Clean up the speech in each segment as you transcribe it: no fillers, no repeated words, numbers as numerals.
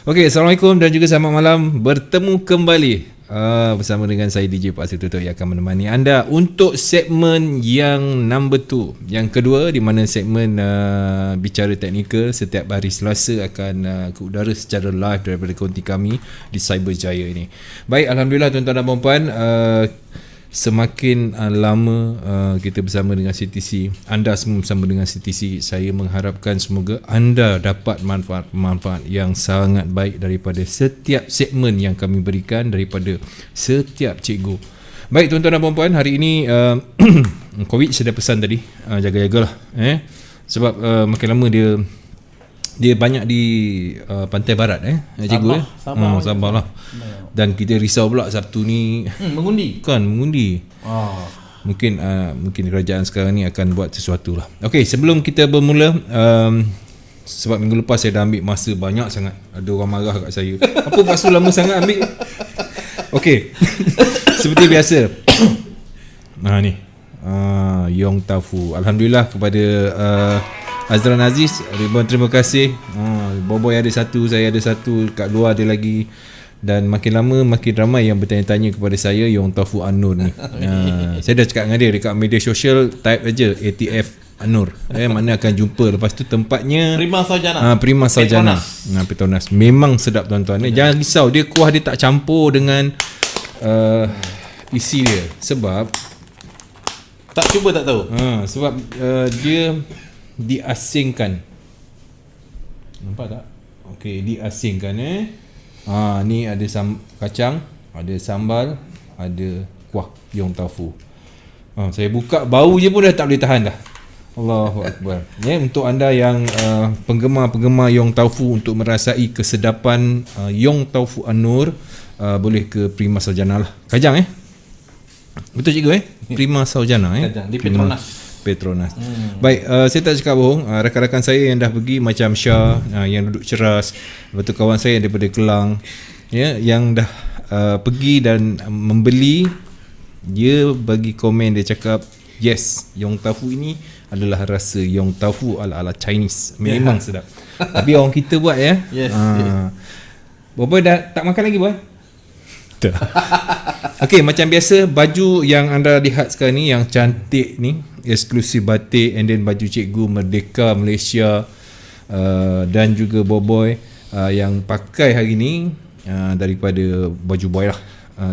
Okey, Assalamualaikum dan juga selamat malam. Bertemu kembali bersama dengan saya DJ Pak Tutup yang akan menemani anda untuk segmen yang number 2, yang kedua, di mana segmen bicara teknikal setiap hari Selasa akan ke udara secara live daripada konti kami di Cyberjaya ini. Baik, Alhamdulillah tuan-tuan dan puan-puan, semakin lama kita bersama dengan CTC, anda semua bersama dengan CTC, saya mengharapkan semoga anda dapat manfaat yang sangat baik daripada setiap segmen yang kami berikan daripada setiap cikgu. Baik tuan-tuan dan puan-puan, hari ini COVID saya dah pesan tadi, jaga-jagalah sebab makin lama dia banyak di pantai barat cikgu Sabah lah. Dan kita risau pula Sabtu ni mengundi. Mungkin kerajaan sekarang ni akan buat sesuatu lah. Okey, sebelum kita bermula, sebab minggu lepas saya dah ambil masa banyak sangat. Ada orang marah kat saya, apa masa lama sangat ambil. Okey. Seperti biasa, ni Yong Tau-Fu. Alhamdulillah kepada Azran Aziz, ribuan terima kasih. Boboy ada satu, saya ada satu, kat luar ada lagi. Dan makin lama makin ramai yang bertanya-tanya kepada saya Yong Tau-Fu Anur ni. Saya dah cakap dengan dia dekat media sosial, type aja ATF Anur, mana akan jumpa. Lepas tu tempatnya Prima Saujana, Petronas. Memang sedap tuan-tuan. Jangan risau, dia kuah dia tak campur dengan isi dia. Sebab tak cuba tak tahu. Sebab dia diasingkan. Nampak tak? Okey, diasingkan ni ada kacang, ada sambal, ada kuah Yong Tau-Fu. Saya buka bau je pun dah tak boleh tahan dah. Allahu Akbar. Untuk anda yang penggemar-penggemar Yong Tau-Fu, untuk merasai kesedapan Yong Tau-Fu Anur, boleh ke Prima Saujana lah. Kajang betul cikgu Prima Saujana Kajang di Petronas. Baik, saya tak cakap bohong. Rakan-rakan saya yang dah pergi macam Syah, yang duduk Ceras, lepas tu kawan saya yang daripada Kelang, yang dah pergi dan membeli, dia bagi komen, dia cakap yes, Yong Tau-Fu ini adalah rasa Yong Tau-Fu ala Chinese. Memang sedap. Tapi orang kita buat yes. Boboy dah tak makan lagi boy? Okey, macam biasa, baju yang anda lihat sekarang ni yang cantik ni, eksklusif batik, and then baju cikgu Merdeka Malaysia, dan juga Boboy yang pakai hari ni daripada baju boy lah,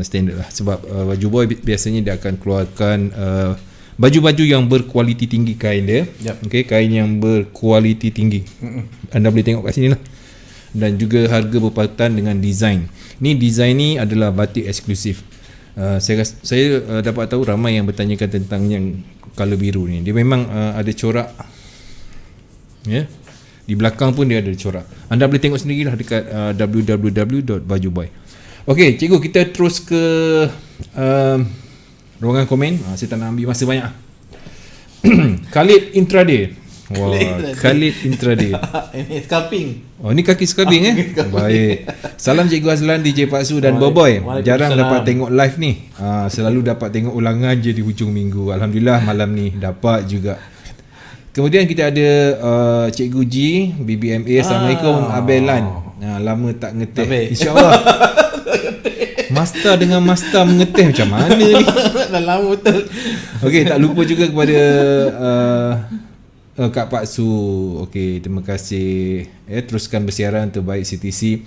standard lah. Sebab baju boy biasanya dia akan keluarkan baju-baju yang berkualiti tinggi, kain dia. Okey, kain yang berkualiti tinggi. Anda boleh tengok kat sini lah. Dan juga harga berpatutan dengan design. Ni design ni adalah batik eksklusif. Saya dapat tahu ramai yang bertanyakan tentang yang color biru ni. Dia memang ada corak, di belakang pun dia ada corak. Anda boleh tengok sendirilah dekat www.bajuboy. Okey cikgu, kita terus ke ruangan komen. Saya tak nak ambil masa banyak. Khalid Intraday. Khalid Intraday. Ini scalping. Ni kaki scrubbing Baik. Salam Cikgu Azlan, DJ Pak Su dan Boboy. Jarang dapat tengok live ni. Selalu dapat tengok ulangan je di hujung minggu. Alhamdulillah malam ni dapat juga. Kemudian kita ada Cikgu G, BBMA. Assalamualaikum Abelan. Lama tak ngeteh. InsyaAllah. Master dengan master mengeteh macam mana ni? Dah lama betul. Okey, tak lupa juga kepada Kak Pak Su. Okey, terima kasih. Teruskan bersiaran terbaik CTC.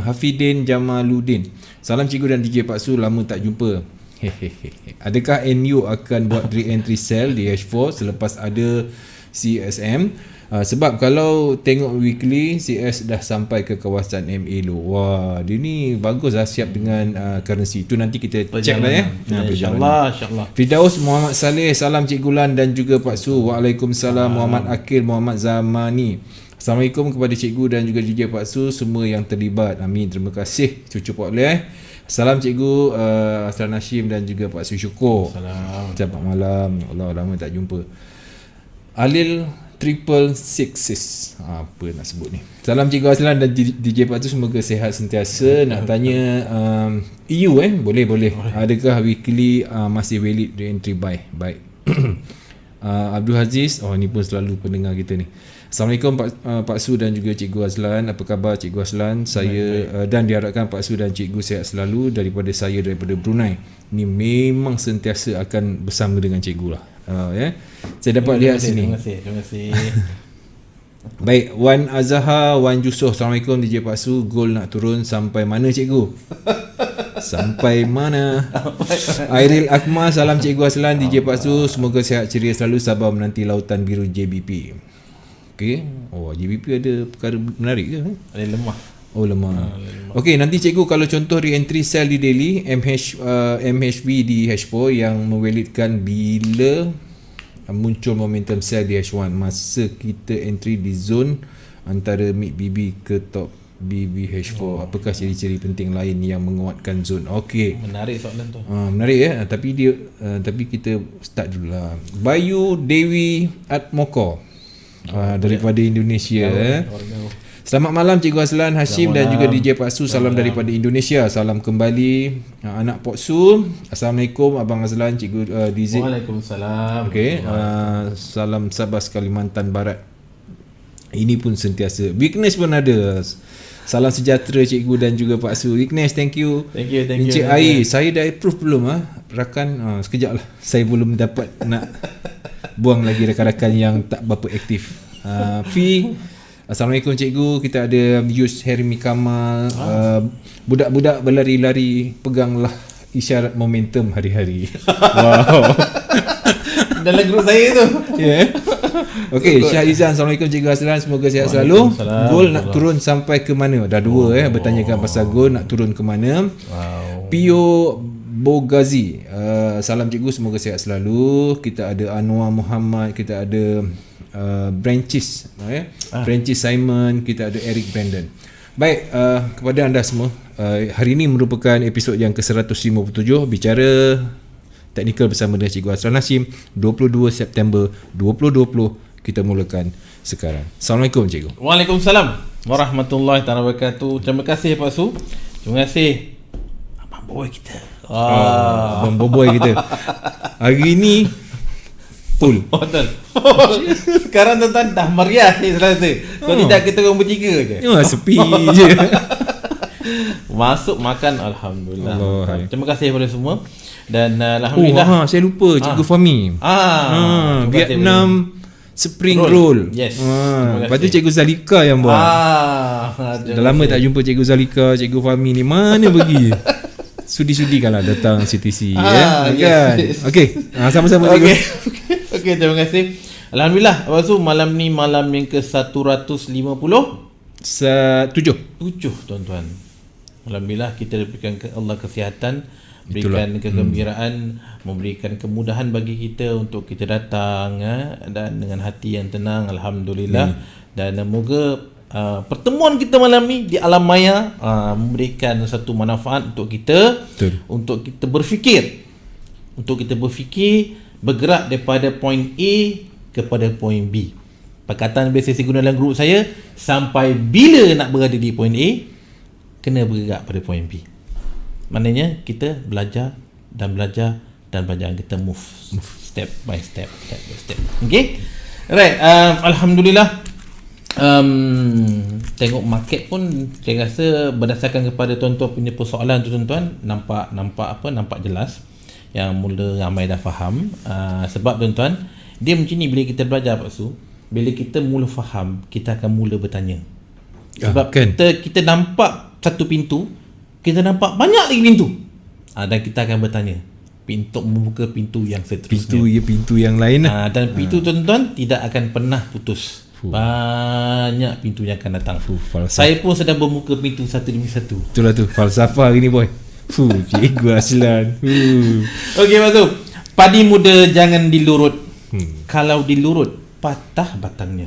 Hafidin Jamaluddin. Salam cikgu dan DJ Pak Su, lama tak jumpa. Adakah NU akan buat re-entry sale di H4 selepas ada CSM? Sebab kalau tengok weekly, CS dah sampai ke kawasan MA Low. Wah, dia ni bagus lah, siap dengan currency. Itu nanti kita check lah InsyaAllah. Firdaus Muhammad Saleh. Salam Cikgu Lan dan juga Pak Su. Waalaikumsalam. Muhammad Akil Muhammad Zamani. Assalamualaikum kepada cikgu dan juga DJ Pak Su, semua yang terlibat. Amin. Terima kasih cucu Pak Leh. Salam cikgu Asran Hashim dan juga Pak Su Syukur. Selamat malam. Allah, lama tak jumpa. Alil 666, apa nak sebut ni. Salam Cikgu Azlan dan DJ Pak Tu, semoga sihat sentiasa. Nak tanya EU boleh. Adakah weekly masih valid re-entry buy? Baik. Abdul Aziz, ni pun selalu pendengar kita ni. Assalamualaikum Pak Su dan juga Cikgu Azlan. Apa khabar Cikgu Azlan? Saya dan diharapkan Pak Su dan Cikgu sihat selalu daripada Brunei. Ini memang sentiasa akan bersama dengan Cikgu lah. Saya dapat lihat sini. Terima kasih. Baik, Wan Azhar, Wan Jusoh. Assalamualaikum DJ Pak Su. Gol nak turun sampai mana Cikgu? Sampai mana? Airil Akmal, salam Cikgu Aslan, DJ Pak Su. Semoga sihat ceria selalu, sabar menanti lautan biru JBP. Okey. Oh, JBP ada perkara menarik ke? Ada lemah. Oh, lemah. Okey, nanti Cikgu kalau contoh re-entry sell di daily MHV di H4 yang mewelitkan bila muncul momentum sell di H1 masa kita entry di zone antara mid BB ke top BB H4. Apakah ciri-ciri penting lain yang menguatkan zone? Okey. Menarik soalan tu. Menarik ya. Tapi kita start dululah. Bayu Dewi Atmoko daripada Indonesia. Selamat malam Cikgu Aslan, Hashim dan juga DJ Pak Su. Salam daripada Indonesia. Salam kembali anak Pak Su. Assalamualaikum Abang Aslan, Cikgu Dizik. Waalaikumsalam. Okey, salam Sabas Kalimantan Barat. Ini pun sentiasa. Weakness pun ada. Salam sejahtera Cikgu dan juga Pak Su. Weakness, thank you. Encik Ai, saya dah approve belum rakan? Sekejap lah. Saya belum dapat nak buang lagi rakan-rakan yang tak berapa aktif. Fi, Assalamualaikum Cikgu. Kita ada Yus Hermi Kamal. Budak-budak berlari-lari, peganglah isyarat momentum hari-hari. Wow. Dalam grup saya tu. Ya. Okey, Syah Izan. Assalamualaikum Cikgu Aslan. Semoga sihat selalu. Gol nak turun sampai ke mana? Dah dua bertanyakan pasal gol nak turun ke mana. Wow. Pio Bogazi. Salam Cikgu, semoga sihat selalu. Kita ada Anwar Muhammad, kita ada Branches Branches Simon, kita ada Eric Brandon. Baik, kepada anda semua, hari ini merupakan episod yang ke-157 bicara teknikal bersama dengan Cikgu Aslan Hashim. 22 September 2020. Kita mulakan sekarang. Assalamualaikum Cikgu. Waalaikumsalam warahmatullahi wabarakatuh. Terima kasih Pak Su. Terima kasih Abang Boy kita. Abang Boboy kita. Hari ini full. Betul. Sekarang tuan-tuan dah meriah saya rasa. Kalau tidak kita orang bertiga je. Sepi je. Masuk makan alhamdulillah. Allah. Terima kasih kepada semua. Dan alhamdulillah. Saya lupa Cikgu Fahmi. Vietnam Spring Roll. Yes. Lepas tu Cikgu Zalika yang buat. Dah lama tak jumpa Cikgu Zalika, Cikgu Fahmi ni mana pergi? Sudi-sudi kan lah datang CTC kan. Yes. Okey, sama-sama Cikgu. Okey, terima kasih. Alhamdulillah, Abang Su, malam ni malam yang ke-157 tuan-tuan. Alhamdulillah kita diberikan Allah kesihatan, berikan kegembiraan, memberikan kemudahan bagi kita untuk kita datang dan dengan hati yang tenang. Alhamdulillah. Dan semoga pertemuan kita malam ni di alam maya memberikan satu manfaat untuk kita. Betul. Untuk kita berfikir bergerak daripada point A kepada point B. Perkataan biasa saya guna dalam grup saya, sampai bila nak berada di point A, kena bergerak pada point B. Maknanya kita belajar dan kita move step by step. Okay. Alright, alhamdulillah. Tengok market pun saya rasa berdasarkan kepada tuan-tuan punya persoalan tu tuan-tuan, nampak jelas yang mula ramai dah faham. Sebab tuan-tuan, dia macam ni bila kita belajar Pak Su, bila kita mula faham, kita akan mula bertanya. Sebab kita nampak satu pintu, kita nampak banyak lagi pintu. Dan kita akan bertanya untuk membuka pintu yang seterusnya. Pintu yang lain lah. Dan pintu tuan-tuan tidak akan pernah putus. Banyak pintu yang akan datang. Saya pun sedang membuka pintu satu demi satu. Itulah tu falsafah hari ni boy. Cikgu Aslan. Okey Pak Su, padi muda jangan dilurut. Kalau dilurut patah batangnya.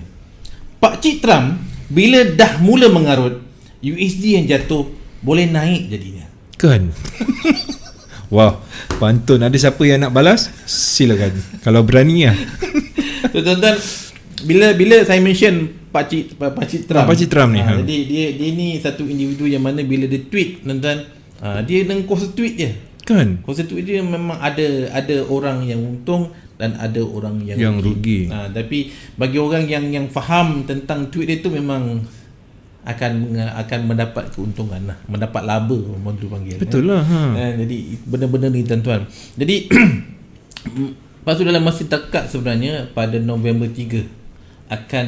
Pak Cik Trump bila dah mula mengarut, USD yang jatuh boleh naik jadinya. Kan. Wow, pantun. Ada siapa yang nak balas? Silakan. Kalau berani lah. Tuan-tuan, bila saya mention Pak Cik Trump ni. Jadi dia ni satu individu yang mana bila dia tweet tuan-tuan, dia dengan kuasa tweet je. Kan. Kuasa tweet dia memang ada orang yang untung dan ada orang yang rugi. Tapi bagi orang yang faham tentang tweet dia tu memang akan mendapat keuntungan lah, mendapat laba orang tu panggil. Betul lah. Jadi benda-benda ni tuan-tuan. Jadi lepas tu dalam masa dekat sebenarnya pada November 3 akan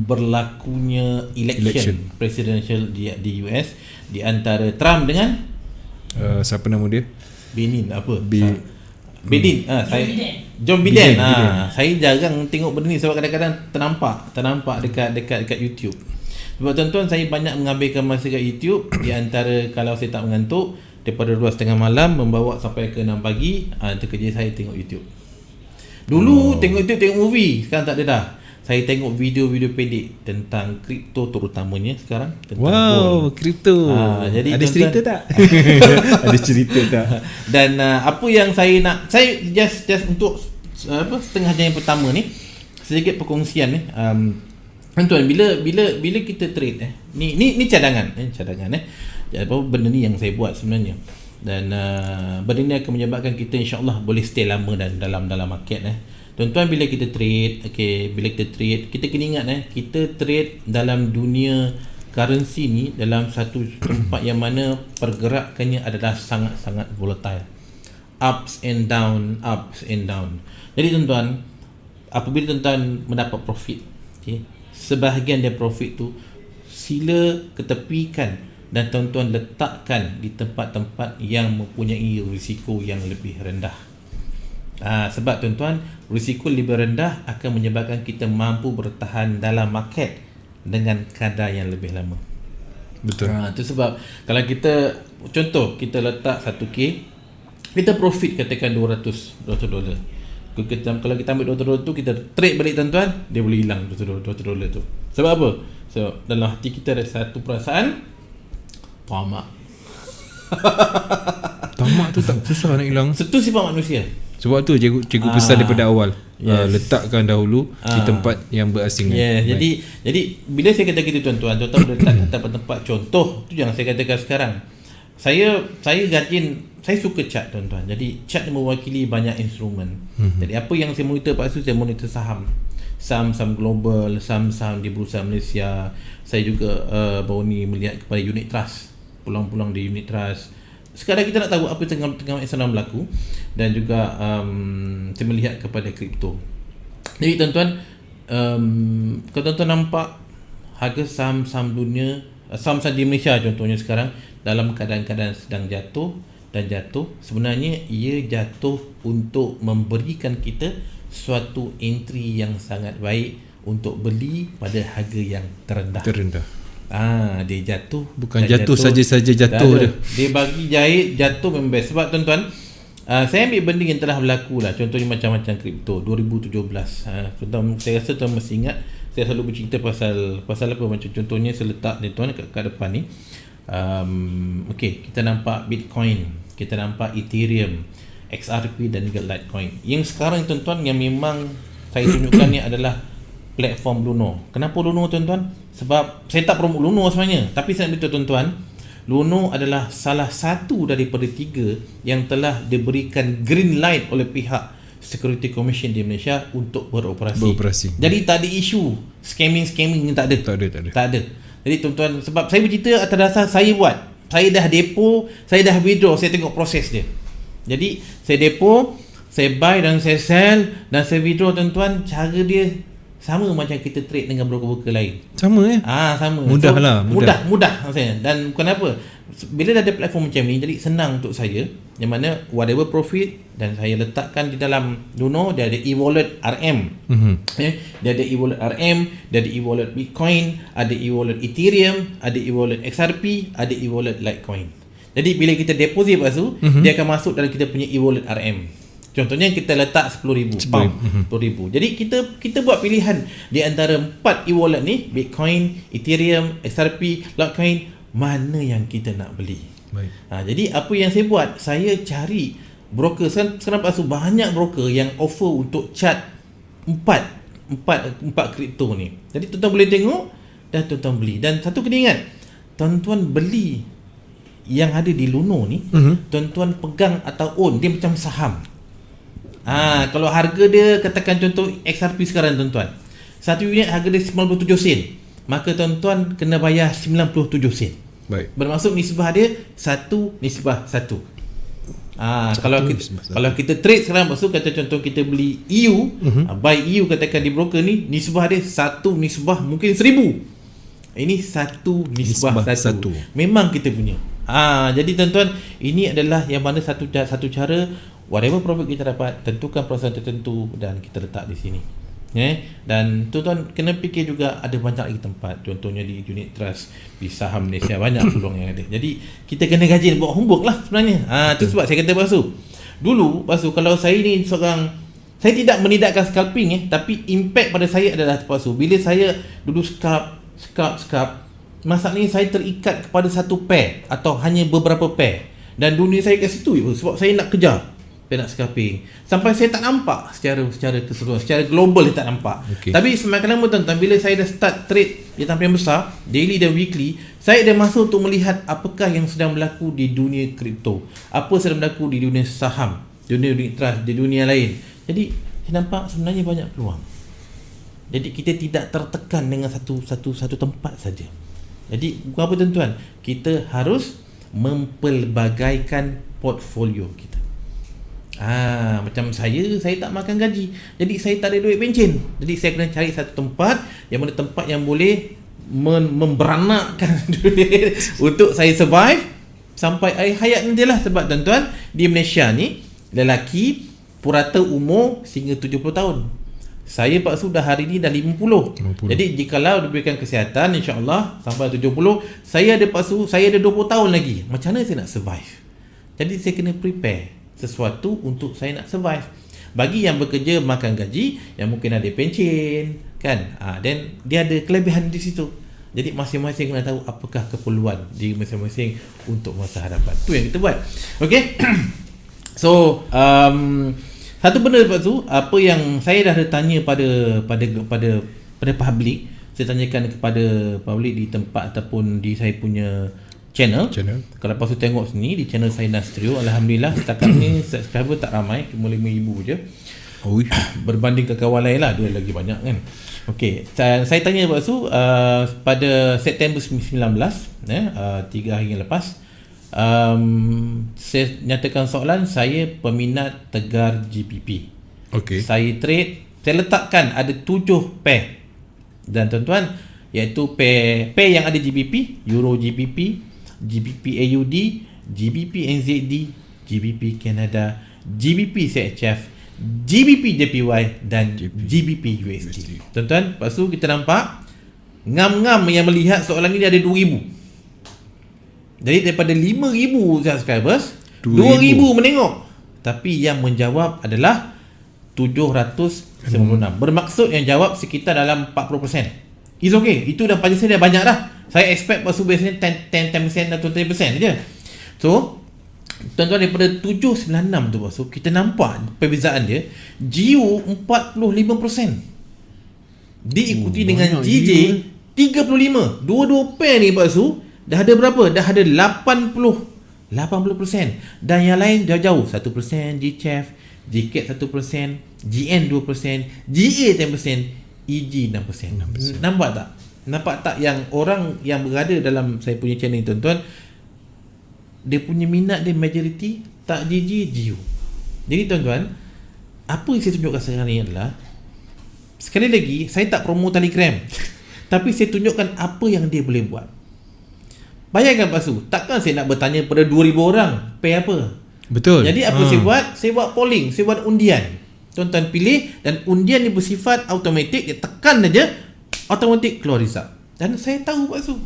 berlakunya election presidential di US di antara Trump dengan siapa nama dia? Biden John Biden. Saya jarang tengok benda ni sebab kadang-kadang ternampak dekat YouTube. Sebab tuan-tuan, saya banyak mengambilkan masa kat YouTube di antara kalau saya tak mengantuk daripada 2:30 malam membawa sampai ke 6 pagi, itu kerja saya tengok YouTube. Dulu tengok YouTube, tengok movie, sekarang tak ada dah. Saya tengok video-video pendek tentang kripto terutamanya sekarang, tentang gold. Kripto. Jadi ada cerita tak? Ada cerita tak? Dan apa yang saya nak, saya just untuk setengah jam yang pertama ni sedikit perkongsian ni. Tuan, bila kita trade ni cadangan. Apa benda ni yang saya buat sebenarnya. Dan benda ni akan menyebabkan kita insya-Allah boleh stay lama dan dalam market. Tuan-tuan, bila kita trade, kita kena ingat kita trade dalam dunia currency ni dalam satu tempat yang mana pergerakannya adalah sangat-sangat volatile. Ups and down. Jadi tuan-tuan, apabila tuan-tuan mendapat profit, sebahagian dari profit tu sila ketepikan dan tuan-tuan letakkan di tempat-tempat yang mempunyai risiko yang lebih rendah. Sebab tuan-tuan, risiko lebih rendah akan menyebabkan kita mampu bertahan dalam market dengan kadar yang lebih lama. Betul. Itu sebab kalau kita, contoh kita letak 1k, kita profit katakan $200. Kalau kita ambil $200 tu, kita trade balik tuan-tuan, dia boleh hilang $200 tu. Sebab apa? So dalam hati kita ada satu perasaan tamak. Tamak tu tak susah nak hilang. Itu sifat manusia. Sebab tu cikgu pesan daripada awal. Letakkan dahulu di tempat yang berasingan. Jadi bila saya kata gitu tuan-tuan boleh letak tempat-tempat contoh tu yang saya katakan sekarang. Saya suka chart tuan-tuan. Jadi chart mewakili banyak instrumen. Jadi apa yang saya monitor pada saya monitor saham global, saham di Bursa Malaysia. Saya juga baru ni melihat kepada unit trust, pulang-pulang di unit trust. Sekarang kita nak tahu apa tengah sedang berlaku, dan juga saya melihat kepada kripto. Jadi tuan-tuan, kalau tuan-tuan nampak harga saham-saham dunia, saham-saham di Malaysia contohnya sekarang dalam keadaan-keadaan sedang jatuh, sebenarnya ia jatuh untuk memberikan kita suatu entry yang sangat baik untuk beli pada harga yang terendah. Dia jatuh, bukan jatuh saja-saja jatuh dia bagi jatuh memang best. Sebab tuan-tuan, saya ambil benda yang telah berlaku lah, contohnya macam-macam kripto 2017. Tuan-tuan, saya rasa tuan masih ingat saya selalu bercerita pasal apa, macam contohnya saya letak ni tuan kat depan ni. Kita nampak Bitcoin, kita nampak Ethereum, XRP dan juga Litecoin. Yang sekarang tuan-tuan yang memang saya tunjukkan ni adalah platform Luno. Kenapa Luno tuan-tuan? Sebab saya tak promote Luno sebenarnya, tapi saya beritahu tuan-tuan, Luno adalah salah satu daripada 3 yang telah diberikan green light oleh pihak Security Commission di Malaysia untuk beroperasi. Jadi tak ada isu scamming ni, tak ada. Jadi tuan-tuan, sebab saya bercerita atas dasar saya buat. Saya dah depo, saya dah withdraw, saya tengok proses dia. Jadi saya depo, saya buy dan saya sell dan saya withdraw tuan-tuan. Cara dia sama macam kita trade dengan broker-broker lain. Sama sama. Mudah maksudnya. Dan kenapa? Bila dah ada platform macam ni, jadi senang untuk saya, yang mana whatever profit dan saya letakkan di dalam Luno, dia ada e-wallet RM. Dia ada e-wallet RM, dia ada e-wallet Bitcoin, ada e-wallet Ethereum, ada e-wallet XRP, ada e-wallet Litecoin. Jadi bila kita deposit lepas tu, dia akan masuk dalam kita punya e-wallet RM. Contohnya kita letak $10,000 pound, $10,000. Jadi kita buat pilihan di antara 4 e-wallet ni, Bitcoin, Ethereum, XRP, Litecoin, mana yang kita nak beli. Baik. Jadi apa yang saya buat, saya cari broker. Sekarang pasal banyak broker yang offer untuk chart 4 kripto ni. Jadi tuan-tuan boleh tengok dan tuan-tuan beli. Dan satu kena ingat, tuan-tuan beli yang ada di Luno ni, tuan-tuan pegang atau own, dia macam saham. Kalau harga dia katakan contoh XRP sekarang tuan-tuan, satu unit harga dia 97 sen, maka tuan-tuan kena bayar 97 sen. Baik. Bermaksud nisbah dia 1:1. Kalau kita trade sekarang, maksud kata contoh kita beli EU, buy EU katakan di broker ni, nisbah dia 1 nisbah mungkin 1000. Ini 1 nisbah 1. Memang kita punya. Jadi tuan-tuan, ini adalah yang mana satu cara, whatever profit kita dapat, tentukan perasaan tertentu dan kita letak di sini. Dan tuan-tuan kena fikir juga ada banyak lagi tempat, contohnya di unit trust, di saham Malaysia banyak peluang yang ada. Jadi kita kena rajin buat homework lah sebenarnya. Itu sebab saya kata Pasu, dulu Pasu, kalau saya ni seorang, saya tidak menidakkan scalping tapi impact pada saya adalah Pasu, bila saya dulu scalp, masalahnya saya terikat kepada satu pair atau hanya beberapa pair, dan dunia saya kat situ sebab saya nak kejar, saya nak scalping sampai saya tak nampak secara keseluruhan, secara global dia tak nampak. Tapi semakin lama tuan-tuan, bila saya dah start trade di tempat yang besar, daily dan weekly, saya dah masuk untuk melihat apakah yang sedang berlaku di dunia kripto, apa sedang berlaku di dunia saham, dunia unit trust, di dunia lain. Jadi saya nampak sebenarnya banyak peluang. Jadi kita tidak tertekan dengan satu tempat saja. Jadi bukan apa tuan-tuan, kita harus mempelbagaikan portfolio kita. Macam saya tak makan gaji, jadi saya tak ada duit pencen. Jadi saya kena cari satu tempat yang mana tempat yang boleh memberanakkan duit untuk saya survive sampai akhir hayat nanti lah. Sebab tuan-tuan, di Malaysia ni lelaki purata umur sehingga 70 tahun. Saya Pak Su dah hari ni dah 50. Jadi jikalau diberikan kesihatan, insya-Allah sampai 70, saya ada Pak Su, saya ada 20 tahun lagi. Macam mana saya nak survive? Jadi saya kena prepare sesuatu untuk saya nak survive. Bagi yang bekerja makan gaji, yang mungkin ada pencen kan, dan dia ada kelebihan di situ. Jadi masing-masing kena tahu apakah keperluan di masing-masing untuk masa hadapan. Tu yang kita buat. Okey. So satu benda Pak Su, apa yang saya dah tanya pada public, saya tanyakan kepada public di tempat ataupun di saya punya channel. Kalau Pak Su tengok sini di channel saya Nastrio, alhamdulillah setakat ni subscriber tak ramai, cuma 5,000 je. Berbanding ke kawan lain lah, dia lagi banyak kan. Okey, saya tanya Pak Su pada September 19, 3 hari yang lepas, saya nyatakan soalan, saya peminat tegar GBP. Saya trade, saya letakkan ada 7 pair. Dan tuan-tuan, iaitu pair yang ada GBP, Euro GBP, GBP AUD, GBP NZD, GBP Canada, GBP CHF, GBP JPY dan GBP USD. Tuan-tuan, lepas tu kita nampak ngam-ngam yang melihat soalan ini ada 2,000. Jadi daripada 5,000 subscribers, 2,000 menengok. Tapi yang menjawab adalah 796. Bermaksud yang jawab sekitar dalam 40%. It's okay. Itu dah pada saya dah banyak dah. Saya expect pasal biasanya 10% atau 20% saja. So, tuan-tuan, daripada 796 tu pasal kita nampak perbezaan dia, GU 45%. Diikuti dengan GJ 35. Dua-dua pair ni pasal dah ada berapa? Dah ada 80%. Dan yang lain dah jauh. 1% GCHF, GCAT 1%, GN 2%, GA 10%, EG 6%. Nampak tak? Nampak tak yang orang yang berada dalam saya punya channel ni, tuan-tuan, dia punya minat dia majority tak GG, GU. Jadi tuan-tuan, apa yang saya tunjukkan sekarang ni adalah, sekali lagi, saya tak promo Telegram tapi saya tunjukkan apa yang dia boleh buat. Bayangkan Pak Su, takkan saya nak bertanya pada 2,000 orang pair apa. Betul. Jadi apa saya buat? Saya buat polling, saya buat undian. Tuan-tuan pilih, dan undian ni bersifat automatik, dia tekan saja, automatik keluar result. Dan saya tahu Pak Su,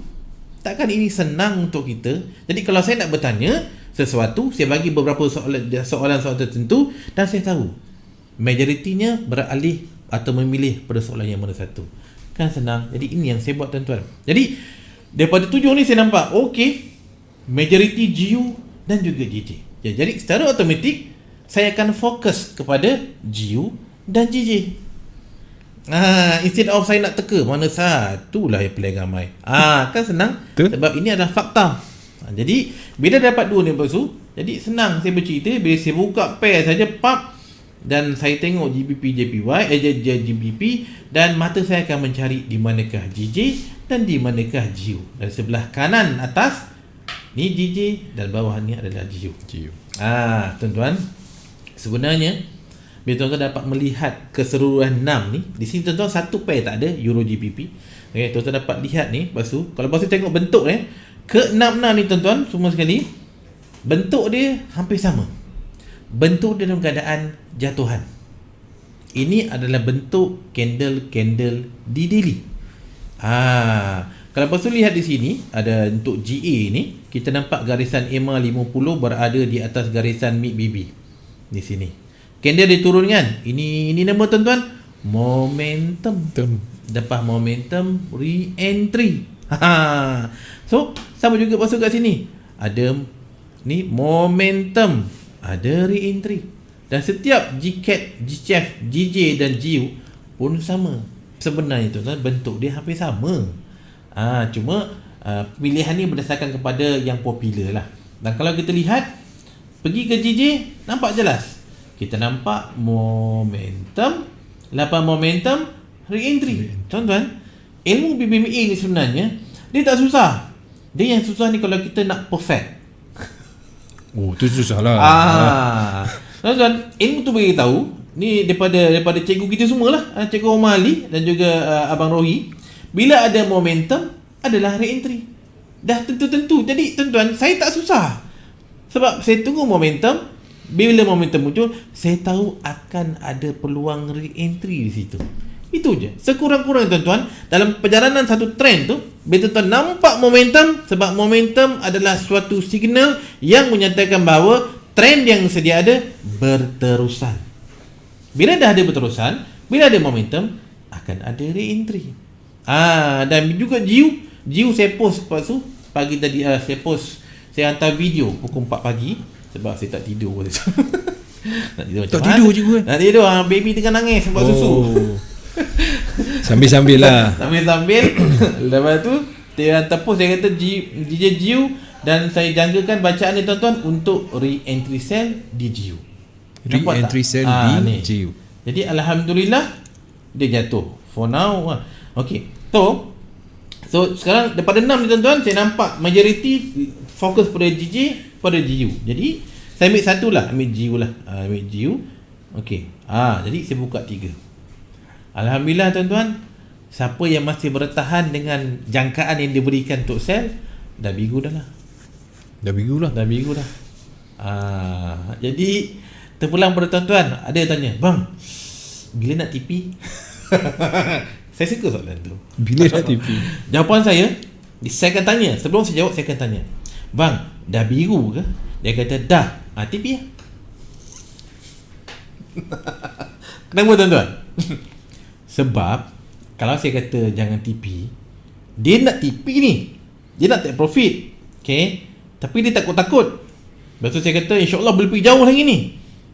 takkan ini senang untuk kita. Jadi kalau saya nak bertanya sesuatu, saya bagi beberapa soalan tertentu, dan saya tahu majoritinya beralih atau memilih pada soalan yang mana satu. Kan senang. Jadi ini yang saya buat, tuan-tuan. Jadi daripada 7 ni saya nampak okey, majority GU dan juga GJ. Jadi secara automatik saya akan fokus kepada GU dan GJ. Instead of saya nak teka mana satulah yang paling ramai. Kan senang. Sebab ini adalah fakta. Jadi bila dapat 2 ni Pak Su, jadi senang saya bercerita. Bila saya buka pair saja, pap, dan saya tengok GBP JPY GBP dan mata saya akan mencari di manakah GJ dan di manakah GU. Dan sebelah kanan atas ni GJ dan bawah ni adalah GU. Tuan-tuan, sebenarnya bila tuan-tuan dapat melihat keseluruhan 6 ni, di sini tuan-tuan satu pair tak ada Euro GBP. Okey, tuan-tuan dapat lihat ni, lepas tu kalau lepas tu tengok bentuk ke-6 ni tuan-tuan semua sekali, bentuk dia hampir sama. Bentuk dia dalam keadaan jatuhan. Ini adalah bentuk candle di daily. Kalau lepas tu lihat di sini ada untuk GA ni, kita nampak garisan EMA 50 berada di atas garisan mid BB di sini. Candle dia turun kan? Ini nama tuan-tuan, momentum. Lepas momentum, re-entry. So sama juga masuk kat sini, ada ni momentum, ada re-entry. Dan setiap GCAT, GCF, GJ dan GU pun sama. Sebenarnya tuan-tuan, bentuk dia hampir sama. Cuma pilihan ni berdasarkan kepada yang popular lah. Dan kalau kita lihat, pergi ke GJ, nampak jelas. Kita nampak momentum, lepas momentum, re-entry. Tuan-tuan, ilmu BBMA ni sebenarnya dia tak susah. Dia yang susah ni kalau kita nak perfect. Tu susah lah. Tuan-tuan, ilmu tu bagi tahu ni daripada cikgu kita semualah, Cikgu Omar Ali dan juga Abang Rohi. Bila ada momentum, adalah re-entry. Dah tentu-tentu. Jadi tuan-tuan, saya tak susah. Sebab saya tunggu momentum. Bila momentum muncul, saya tahu akan ada peluang re-entry di situ. Itu je. Sekurang-kurang tuan-tuan, dalam perjalanan satu trend tu, bila tuan-tuan nampak momentum, sebab momentum adalah suatu signal yang menyatakan bahawa trend yang sedia ada berterusan. Bila dah ada berterusan, bila ada momentum, akan ada re-entry. Dan juga GU saya post lepas tu pagi tadi, saya post, saya hantar video pukul 4 pagi sebab saya tak tidur. Nak tidur macam mana? Cikgu. Nak tidur, baby tengah nangis sebab susu. Sambil-sambil lah. Sambil-sambil. Lepas tu dia hantar post, saya kata DJ GU, dan saya jangkakan bacaan ni tuan-tuan untuk re-entry sell di GU. Re-entry sell di GU. Jadi alhamdulillah dia jatuh for now. Okey. So sekarang daripada 6 ni tuan-tuan, saya nampak majority fokus pada GJ, pada GU. Jadi saya ambil satu lah, ambil GU lah. Ambil GU. Okey. Jadi saya buka 3. Alhamdulillah tuan-tuan, siapa yang masih bertahan dengan jangkaan yang diberikan untuk sell, dah bigu dah lah. Dah bigu dah. Jadi terpulang pada tuan-tuan, ada yang tanya, "Bang, bila nak TP?" Saya suka soalan tu. Bila nak TP? Jawapan saya akan tanya, sebelum saya jawab saya akan tanya, "Bang, dah biru ke?" Dia kata, "Dah." TP lah. Kenapa tuan-tuan? Sebab kalau saya kata jangan TP, dia nak TP ni, dia nak take profit, okay? Tapi dia takut-takut. Lepas tu saya kata insyaAllah boleh pergi jauh lagi ni.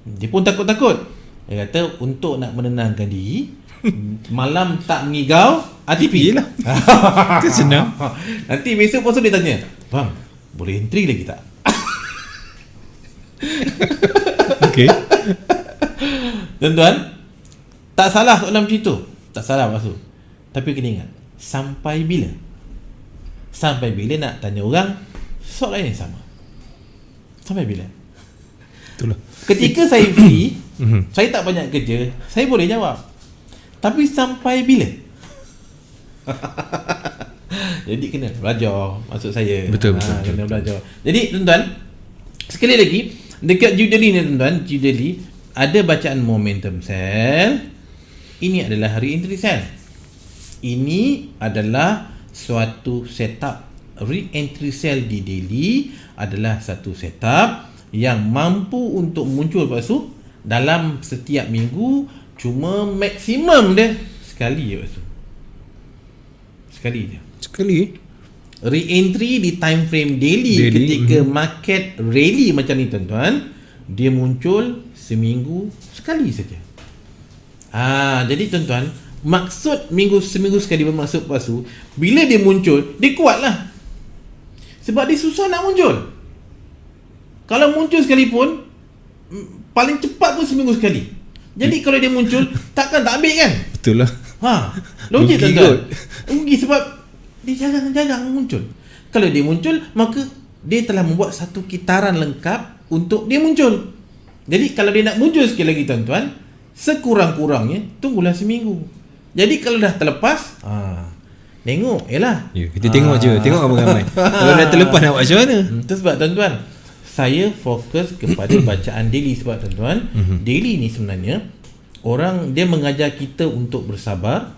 Dia pun takut-takut. Dia kata untuk nak menenangkan diri, malam tak mengigau, TP lah. Itu senang. Nanti besok pasal dia tanya, "Bang, boleh entry lagi tak?" Okay. Tuan-tuan, tak salah soalan macam tu. Tak salah maksud. Tapi kena ingat, sampai bila? Sampai bila nak tanya orang soalan yang sama? Sampai bila? Itulah. Ketika saya free, saya tak banyak kerja, saya boleh jawab. Tapi sampai bila? Jadi kena belajar, maksud saya. Betul. Kena belajar. Jadi tuan-tuan, sekali lagi, dekat New Delhi ni tuan-tuan, New Delhi ada bacaan momentum sell. Ini adalah re-entry sell. Ini adalah suatu setup. Re-entry sell di daily adalah satu setup yang mampu untuk muncul lepas tu dalam setiap minggu, cuma maksimum dia sekali je lepas tu. Sekali. Re-entry di time frame daily ketika market rally macam ni tuan-tuan, dia muncul seminggu sekali saja. Jadi tuan-tuan, maksud seminggu sekali bermaksud lepas tu, bila dia muncul, dia kuat lah. Sebab dia susah nak muncul. Kalau muncul sekalipun, paling cepat pun seminggu sekali. Jadi kalau dia muncul, takkan tak ambil kan? Betul lah. Logik Rugi tuan-tuan. Rugi sebab dia jarang muncul. Kalau dia muncul, maka dia telah membuat satu kitaran lengkap untuk dia muncul. Jadi kalau dia nak muncul sekali lagi tuan-tuan, sekurang-kurangnya tunggulah seminggu. Jadi kalau dah terlepas, tengok yalah. Ya, kita tengok je, tengok apa ramai. Kalau dah terlepas nak buat macam mana? Itu sebab tuan-tuan, saya fokus kepada bacaan daily sebab tuan-tuan, daily ni sebenarnya orang dia mengajar kita untuk bersabar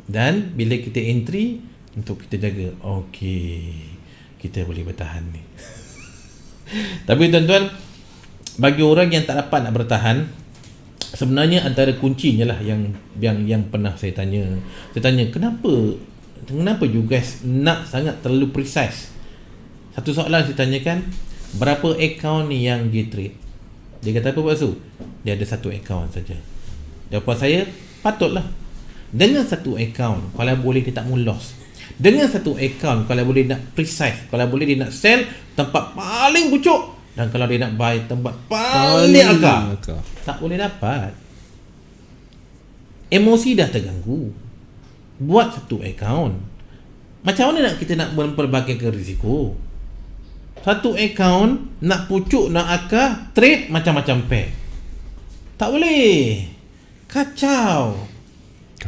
dan bila kita entry untuk kita jaga. Okey, kita boleh bertahan ni. Tapi tuan-tuan, bagi orang yang tak dapat nak bertahan, sebenarnya antara kuncinya lah yang pernah saya tanya. Saya tanya, kenapa you guys nak sangat terlalu precise? Satu soalan saya tanyakan, berapa akaun ni yang dia trade? Dia kata apa Pak Su? Dia ada satu akaun saja. Jawapan saya, patutlah. Dengan satu akaun, kalau boleh dia tak mau loss. Dengan satu akaun, kalau boleh nak precise, kalau boleh dia nak sell tempat paling pucuk, dan kalau dia nak buy tempat paling akar, tak boleh dapat. Emosi dah terganggu. Buat satu akaun. Macam mana kita nak memperbagaikan risiko? Satu akaun nak pucuk, nak akar, trade macam-macam pair. Tak boleh. Kacau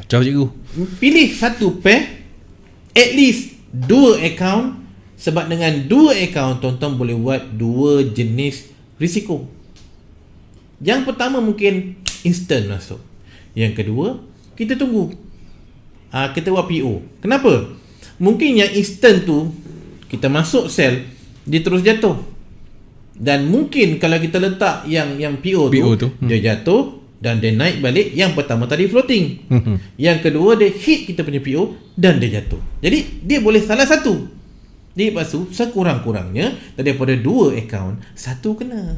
cikgu. Pilih satu pair, at least 2 akaun, sebab dengan 2 akaun tuan-tuan boleh buat 2 jenis risiko. Yang pertama mungkin instant masuk. Yang kedua, kita tunggu. Kita buat PO. Kenapa? Mungkin yang instant tu kita masuk sell, dia terus jatuh. Dan mungkin kalau kita letak yang PO tu dia jatuh dan dia naik balik. Yang pertama tadi floating. Yang kedua dia hit kita punya PO dan dia jatuh. Jadi dia boleh salah satu. Jadi lepas tu sekurang-kurangnya daripada 2 akaun, satu kena.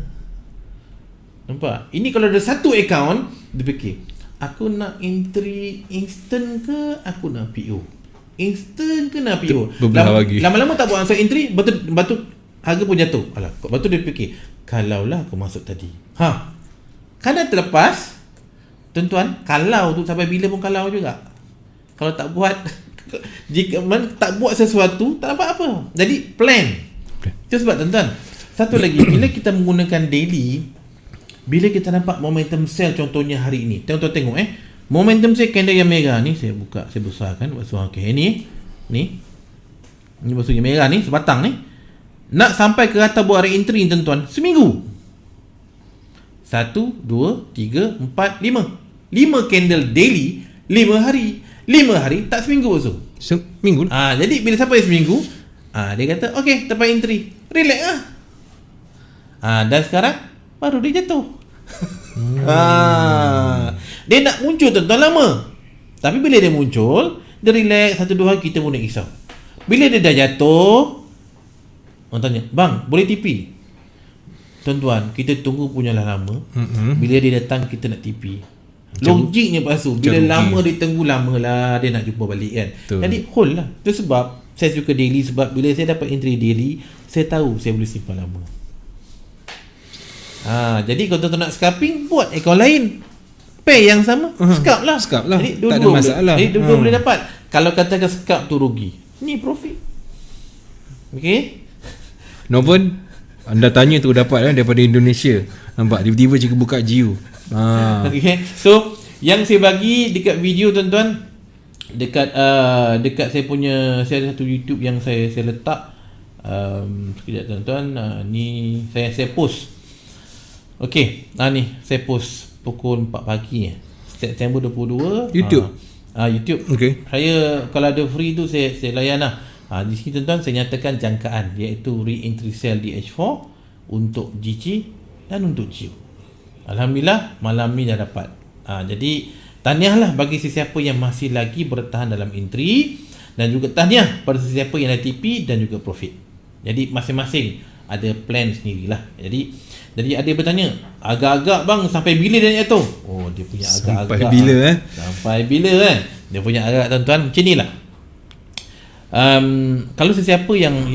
Nampak? Ini kalau ada satu akaun, dia fikir, aku nak entry instant ke aku nak PO? Instant ke nak PO? Lama-lama tak buat answer entry, batu harga pun jatuh. Alah, lepas tu dia fikir, kalaulah aku masuk tadi. Kadang terlepas, tuan-tuan, kalau tu sampai bila pun kalau juga. Kalau tak buat, jika tak buat sesuatu, tak dapat apa. Jadi plan. Itu sebab tuan-tuan, satu lagi, bila kita menggunakan daily, bila kita nampak momentum sell contohnya hari ini, tuan-tuan tengok momentum sell candle yang merah ni, saya buka, saya besarkan basuh. Okey, ni basuh yang merah ni, sebatang ni. Nak sampai ke atas buat re-entry tuan-tuan, seminggu. 1, 2, 3, 4, 5 candle daily, 5 hari. 5 hari tak seminggu basuh. Seminggu. Jadi bila sampai seminggu, dia kata okey, tempat entry, relax lah. Dan sekarang baru dia jatuh. Dia nak muncul tuan-tuan lama. Tapi bila dia muncul, dia relax 1-2 hari, kita pun nak risau. Bila dia dah jatuh, orang tanya, bang boleh TP? Tuan-tuan, kita tunggu punyalah lama. Bila dia datang, kita nak TP. Logiknya Pak Su, bila lama dia tunggu lama lah, dia nak jumpa balik kan. Betul. Jadi hold lah. Itu sebab saya suka daily, sebab bila saya dapat entry daily, saya tahu saya boleh simpan lama. Jadi kalau tuan-tuan nak scalping, buat akaun lain, pair yang sama, scalp lah. Jadi tak ada masalah. Jadi dua-dua boleh dapat. Kalau katakan scalp tu rugi, ni profit. Okay. Noven, anda tanya tu dapat daripada Indonesia. Nampak tiba-tiba cikgu buka GU. Okay. So yang saya bagi dekat video tuan-tuan, dekat saya punya, saya ada satu YouTube yang saya letak. Sekejap tuan-tuan, ni saya post. Okey, ni saya post pukul 4 pagi September 22 YouTube. YouTube. Okey. Saya kalau ada free tu saya layan lah. Di sini tuan-tuan saya nyatakan jangkaan, iaitu re-entry sell di H4 untuk GC dan untuk GU. Alhamdulillah malam ni dah dapat. Jadi tahniahlah bagi sesiapa yang masih lagi bertahan dalam entry, dan juga tahniah pada sesiapa yang dah TP dan juga profit. Jadi masing-masing ada plan sendirilah. Jadi ada bertanya, agak-agak bang sampai bila dia jatuh? Oh, dia punya agak-agak. Sampai bila Sampai bila Dia punya agak tuan-tuan macam inilah. Kalau sesiapa yang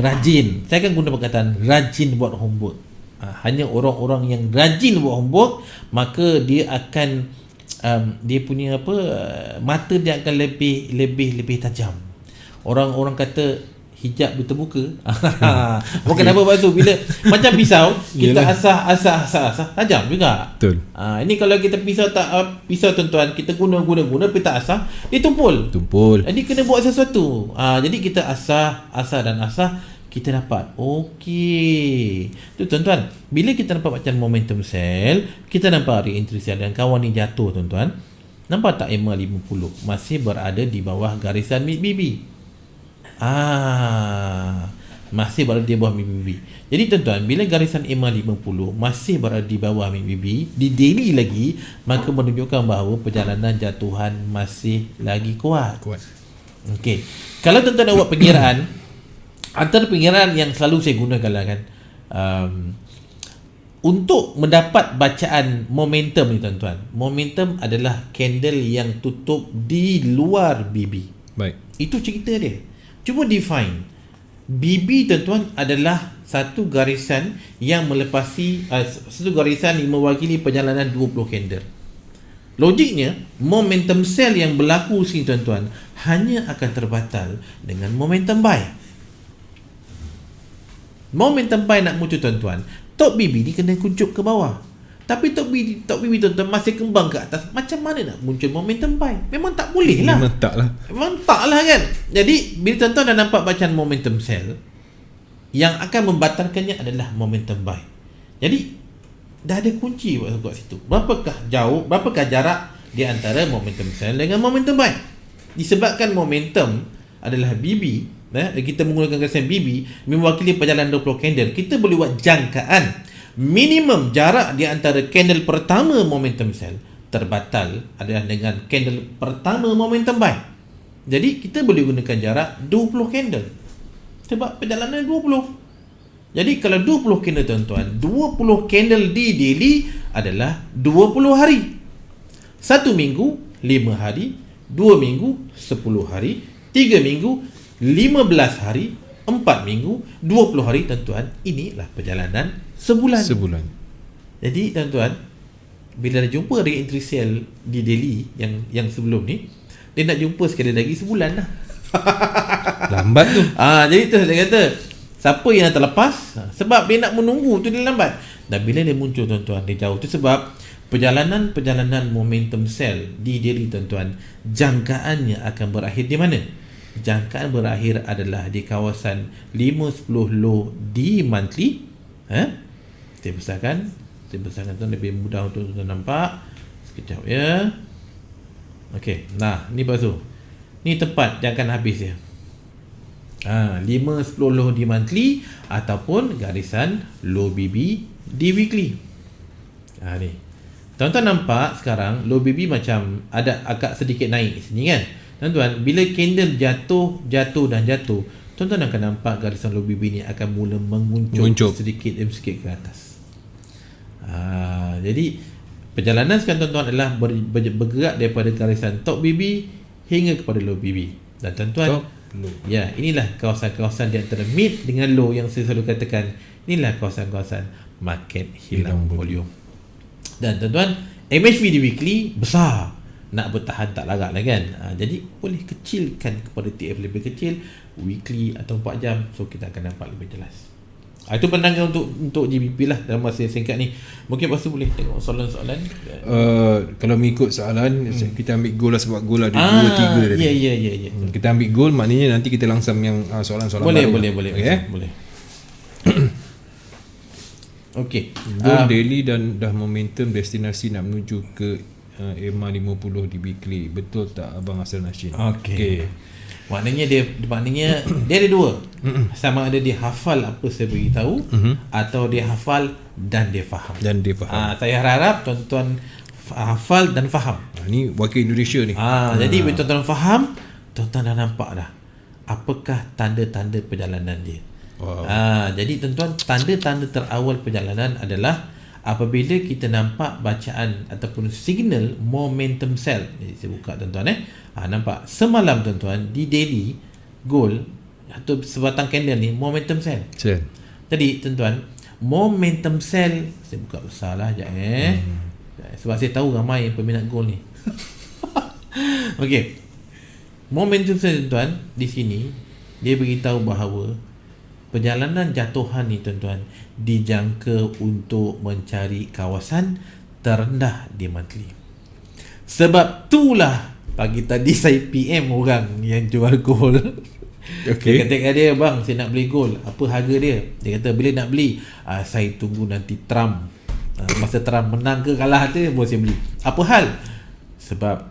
rajin, saya akan guna perkataan rajin buat homework. Hanya orang-orang yang rajin buat homework, maka dia akan dia punya mata dia akan lebih tajam. Orang-orang kata hijab berterbuka. Bukan apa tu, bila macam pisau kita asah tajam juga. Betul. Ini kalau kita pisau tuan-tuan, kita guna tapi tak asah, dia tumpul. Jadi kena buat sesuatu. Jadi kita asah, kita dapat. Okey. Tu tuan-tuan, bila kita nampak macam momentum cell, kita nampak re-entry cell dan kawan ni jatuh tuan-tuan. Nampak tak EMA 50 masih berada di bawah garisan mid-BB. Masih berada di bawah mid-BB. Jadi tuan-tuan, bila garisan EMA 50 masih berada di bawah mid-BB, di daily lagi, maka menunjukkan bahawa perjalanan jatuhan masih lagi kuat. Okey. Kalau tuan-tuan nak buat pengiraan, antara pengiraan yang selalu saya gunakan kan, untuk mendapat bacaan momentum ni tuan-tuan. Momentum adalah candle yang tutup di luar BB. Baik. Itu cerita dia. Cuba define. BB tuan-tuan adalah satu garisan yang melepasi satu garisan yang mewakili perjalanan 20 candle. Logiknya, momentum sell yang berlaku sini tuan-tuan hanya akan terbatal dengan momentum buy. Momentum buy nak muncul tuan-tuan, top BB ni kena kuncup ke bawah. Tapi top BB tuan-tuan masih kembang ke atas. Macam mana nak muncul momentum buy? Memang tak boleh lah. Memang tak lah kan. Jadi bila tuan-tuan dah nampak bacaan momentum sell, yang akan membatalkannya adalah momentum buy. Jadi dah ada kunci kat situ. Berapakah jarak di antara momentum sell dengan momentum buy? Disebabkan momentum adalah BB, kita menggunakan garisan BB mewakili perjalanan 20 candle, kita boleh buat jangkaan minimum jarak di antara candle pertama momentum sell terbatal adalah dengan candle pertama momentum buy. Jadi kita boleh gunakan jarak 20 candle sebab perjalanan 20. Jadi kalau 20 candle tuan-tuan, 20 candle di daily adalah 20 hari. 1 minggu 5 hari, 2 minggu 10 hari, 3 minggu 15 hari, 4 minggu 20 hari tuan-tuan. Inilah perjalanan sebulan. Jadi tuan-tuan, bila dah jumpa re-entry sell di daily yang sebelum ni, dia nak jumpa sekali lagi sebulan lah. Lambat tu. Jadi tu saya kata, siapa yang nak terlepas, sebab dia nak menunggu tu dia lambat. Dan bila dia muncul tuan-tuan, dia jauh. Tu sebab perjalanan momentum sell di daily tuan-tuan, jangkaannya akan berakhir di mana? Jangkaan berakhir adalah di kawasan 5-10 low di monthly. Saya besarkan tuan lebih mudah untuk tuan nampak. Sekejap ya. Okey, nah ni basuh. Ni tepat jangkaan habis dia. 5-10 low di monthly ataupun garisan low BB di weekly. Ni. Tuan-tuan nampak sekarang low BB macam ada agak sedikit naik sini kan. Tuan-tuan, bila candle jatuh, tuan-tuan akan nampak garisan low BB ni akan mula menguncup sedikit demi sedikit ke atas. Jadi perjalanan sekarang tuan-tuan adalah bergerak daripada garisan top BB hingga kepada low BB. Dan tuan-tuan, ya, inilah kawasan-kawasan di antara mid dengan low yang saya selalu katakan. Inilah kawasan-kawasan market hilang volume. Dan tuan-tuan, MHV di weekly besar. Nak bertahan tak larat lah kan. Jadi boleh kecilkan kepada TF lebih kecil, weekly atau 4 jam, so kita akan nampak lebih jelas. Itu pandangan untuk GBP lah dalam masa yang singkat ni. Mungkin pasal boleh tengok soalan-soalan. Kalau mengikut soalan, kita ambil goal lah, sebab goal ada 2-3 tadi. Ya. Kita ambil goal, maknanya nanti kita langsam yang soalan-soalan boleh, baru. Boleh. Okey. Goal daily dan dah momentum destinasi nak menuju ke EMA 50 di weekly. Betul tak Abang Hassan Nashin? Okey. Maknanya dia ada dua. Sama ada dia hafal apa saya beritahu, atau dia hafal dan dia faham. Saya harap tuan-tuan hafal dan faham. Ni wakil Indonesia ni. Jadi bila tuan-tuan faham, tuan-tuan dah nampak dah apakah tanda-tanda perjalanan dia. Jadi tuan-tuan, tanda-tanda terawal perjalanan adalah apabila kita nampak bacaan ataupun signal momentum sell. Jadi saya buka tuan-tuan nampak semalam tuan-tuan di daily gold atau sebatang candle ni momentum sell. Jadi tuan-tuan, momentum sell, saya buka besar lah sekejap sebab saya tahu ramai peminat gold ni. Okey, momentum sell tuan-tuan di sini dia beritahu bahawa perjalanan jatuhan ni tuan-tuan dijangka untuk mencari kawasan terendah di monthly. Sebab itulah pagi tadi saya PM orang yang jual gold. Saya kata kat dia, bang saya nak beli gold, apa harga dia? Dia kata bila nak beli? Saya tunggu nanti Trump, masa Trump menang ke kalah tu baru saya beli. Apa hal? Sebab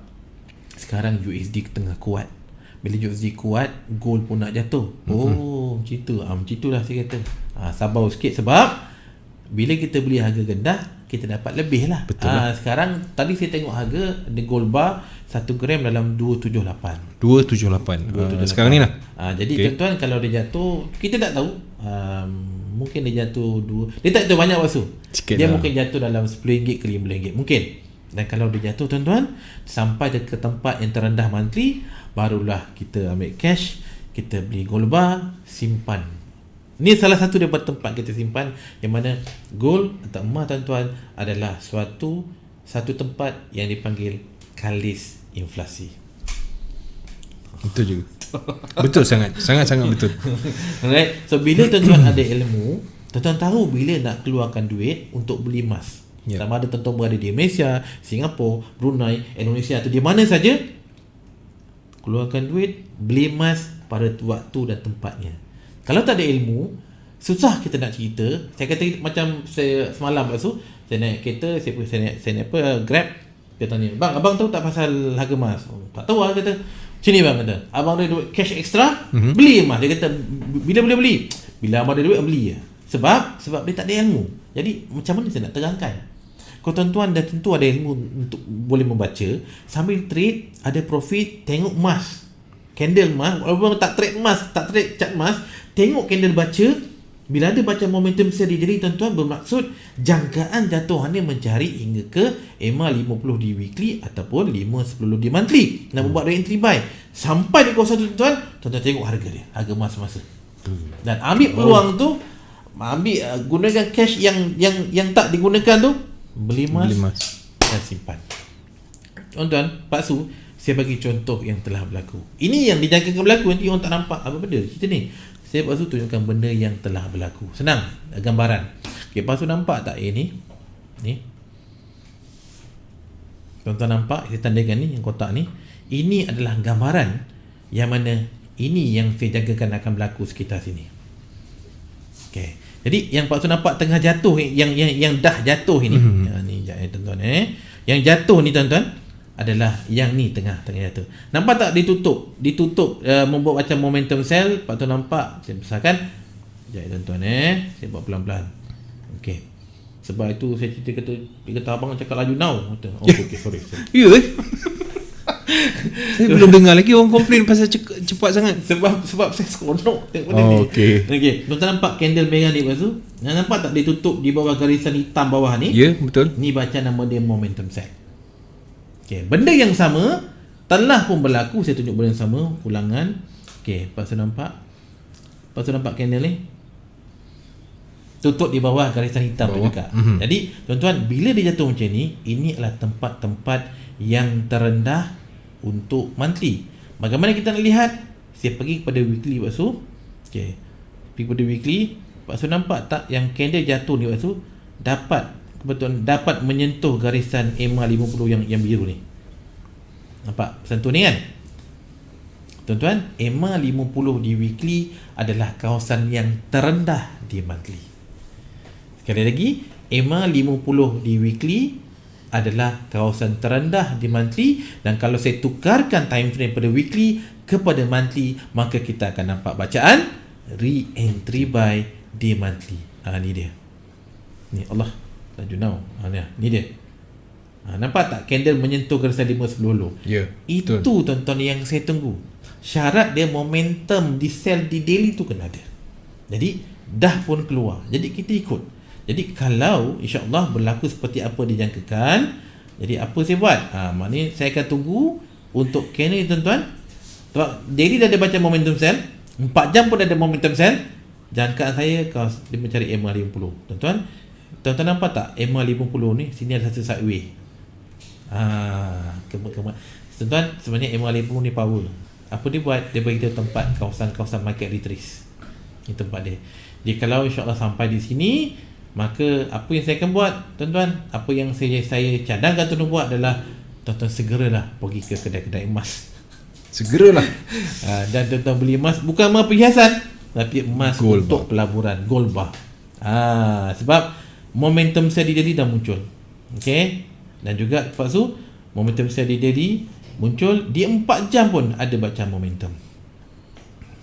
sekarang USD tengah kuat. Bila USD kuat, gold pun nak jatuh. Oh, macam tu. Macam itulah saya kata. Sabar sikit sebab bila kita beli harga rendah, kita dapat lebih lah. Betul sekarang tadi saya tengok harga the gold bar 1 gram dalam 278. 278. Sekarang ni lah. Jadi tuan-tuan kalau dia jatuh, kita tak tahu. Mungkin dia jatuh dia tak jatuh banyak waktu. Dia lah. Mungkin jatuh dalam RM10 ke RM15 mungkin. Dan kalau dia jatuh tuan-tuan sampai ke tempat yang terendah monthly, barulah kita ambil cash, kita beli gold bar, simpan. Ini salah satu daripada tempat kita simpan, yang mana gold atau emas tuan-tuan adalah satu tempat yang dipanggil kalis inflasi. Betul juga. Betul sangat betul. Alright. So bila tuan-tuan ada ilmu, tuan-tuan tahu bila nak keluarkan duit untuk beli emas. Sama ada tuan-tuan berada di Malaysia, Singapura, Brunei, Indonesia atau di mana saja, keluarkan duit, beli emas pada waktu dan tempatnya. Kalau tak ada ilmu, susah kita nak cerita. Saya kata macam saya semalam lepas tu, saya naik kereta, saya naik Grab. Dia tanya, bang, abang tahu tak pasal harga emas? Tak tahu lah, kata. Sini bang, kata, abang ada duit cash extra, beli emas. Dia kata, bila boleh beli? Bila abang ada duit, beli ya. Sebab dia tak ada ilmu. Jadi macam mana saya nak terangkan? Kalau tuan-tuan dah tentu ada ilmu untuk boleh membaca, sambil trade, ada profit, tengok emas, candle emas, walaupun tak trade emas, tak trade chart emas, tengok candle baca. Bila ada baca momentum seri, jadi tuan-tuan bermaksud jangkaan jatuhannya mencari hingga ke EMA 50 di weekly ataupun 5-10 di monthly. Nak membuat entry buy sampai di kawasan tu tuan-tuan tengok harga dia, harga emas semasa. Dan ambil peluang tu, gunakan cash yang tak digunakan tu, beli emas dan simpan. Tuan-tuan, Pak Su, saya bagi contoh yang telah berlaku. Ini yang dijangkakan berlaku, nanti orang tak nampak apa benda kita ni. Saya Pak Su tunjukkan benda yang telah berlaku. Senang, gambaran. Okay, Pak Su nampak tak ni? Tuan-tuan nampak, saya tandakan ni yang kotak ni. Ini adalah gambaran yang mana ini yang saya jangkakan akan berlaku sekitar sini. Okay. Jadi yang Pak Su nampak tengah jatuh, yang dah jatuh ini. Ni tuan-tuan Yang jatuh ni tuan-tuan adalah yang ni tengah jatuh. Nampak tak ditutup membuat macam momentum sell. Pak tu nampak, saya besarkan. Sekejap tuan-tuan saya buat pelan-pelan. Okey. Sebab itu saya cerita dia kata abang cakap laju now. Okey, sorry. Ya. Saya belum dengar lagi orang komplain pasal cepat sangat. Sebab saya seronok tengok benda ni. Okey. Tuan-tuan nampak candle merah ni lepas tu? Nampak tak ditutup di bawah garisan hitam bawah ni? Ya, betul. Ni baca nama dia momentum sell. Okay. Benda yang sama telah pun berlaku. Saya tunjuk benda yang sama, ulangan. Okey, Pak Su nampak candle ni tutup di bawah garisan hitam tu dekat. Jadi tuan-tuan, bila dia jatuh macam ni, ini adalah tempat-tempat yang terendah untuk monthly. Bagaimana kita nak lihat? Saya pergi kepada weekly Pak Su. Okey, pergi kepada weekly. Pak Su nampak tak yang candle jatuh ni Pak Su dapat menyentuh garisan EMA 50 yang biru ni. Nampak sentuh ni kan? Tuan-tuan, EMA 50 di weekly adalah kawasan yang terendah di monthly. Sekali lagi, EMA 50 di weekly adalah kawasan terendah di monthly, dan kalau saya tukarkan time frame pada weekly kepada monthly, maka kita akan nampak bacaan re-entry buy di monthly. Ni dia. Ni Allah laju now. Ni dia. Nampak tak candle menyentuh garisan 5-10 dulu? Ya. Itu tuan-tuan yang saya tunggu. Syarat dia momentum di sell di daily tu kena ada. Jadi dah pun keluar. Jadi kita ikut. Jadi kalau insya-Allah berlaku seperti apa dijangkakan, jadi apa saya buat? Maknanya saya akan tunggu untuk candle ni tuan-tuan. Daily dah ada baca momentum sell, 4 jam pun ada momentum sell. jangkaan saya dia mencari MA50. Tuan-tuan nampak tak MA50 ni sini ada satu sideway. Tuan-tuan, sebenarnya MA50 ni power. Apa dia buat? Dia bagi kita tempat kawasan-kawasan market retrace. Ini tempat dia. Jadi kalau insya-Allah sampai di sini, maka apa yang saya akan buat, tuan-tuan, apa yang saya cadangkan tuan-tuan buat adalah tuan-tuan segeralah pergi ke kedai-kedai emas. Segeralah. Dan tuan-tuan beli emas, bukan emas perhiasan, tapi emas Gold untuk pelaburan, gold bar. Sebab momentum sell di Delhi dah muncul. Okey. Dan juga lepas tu momentum sell di Delhi muncul di 4 jam pun ada baca momentum.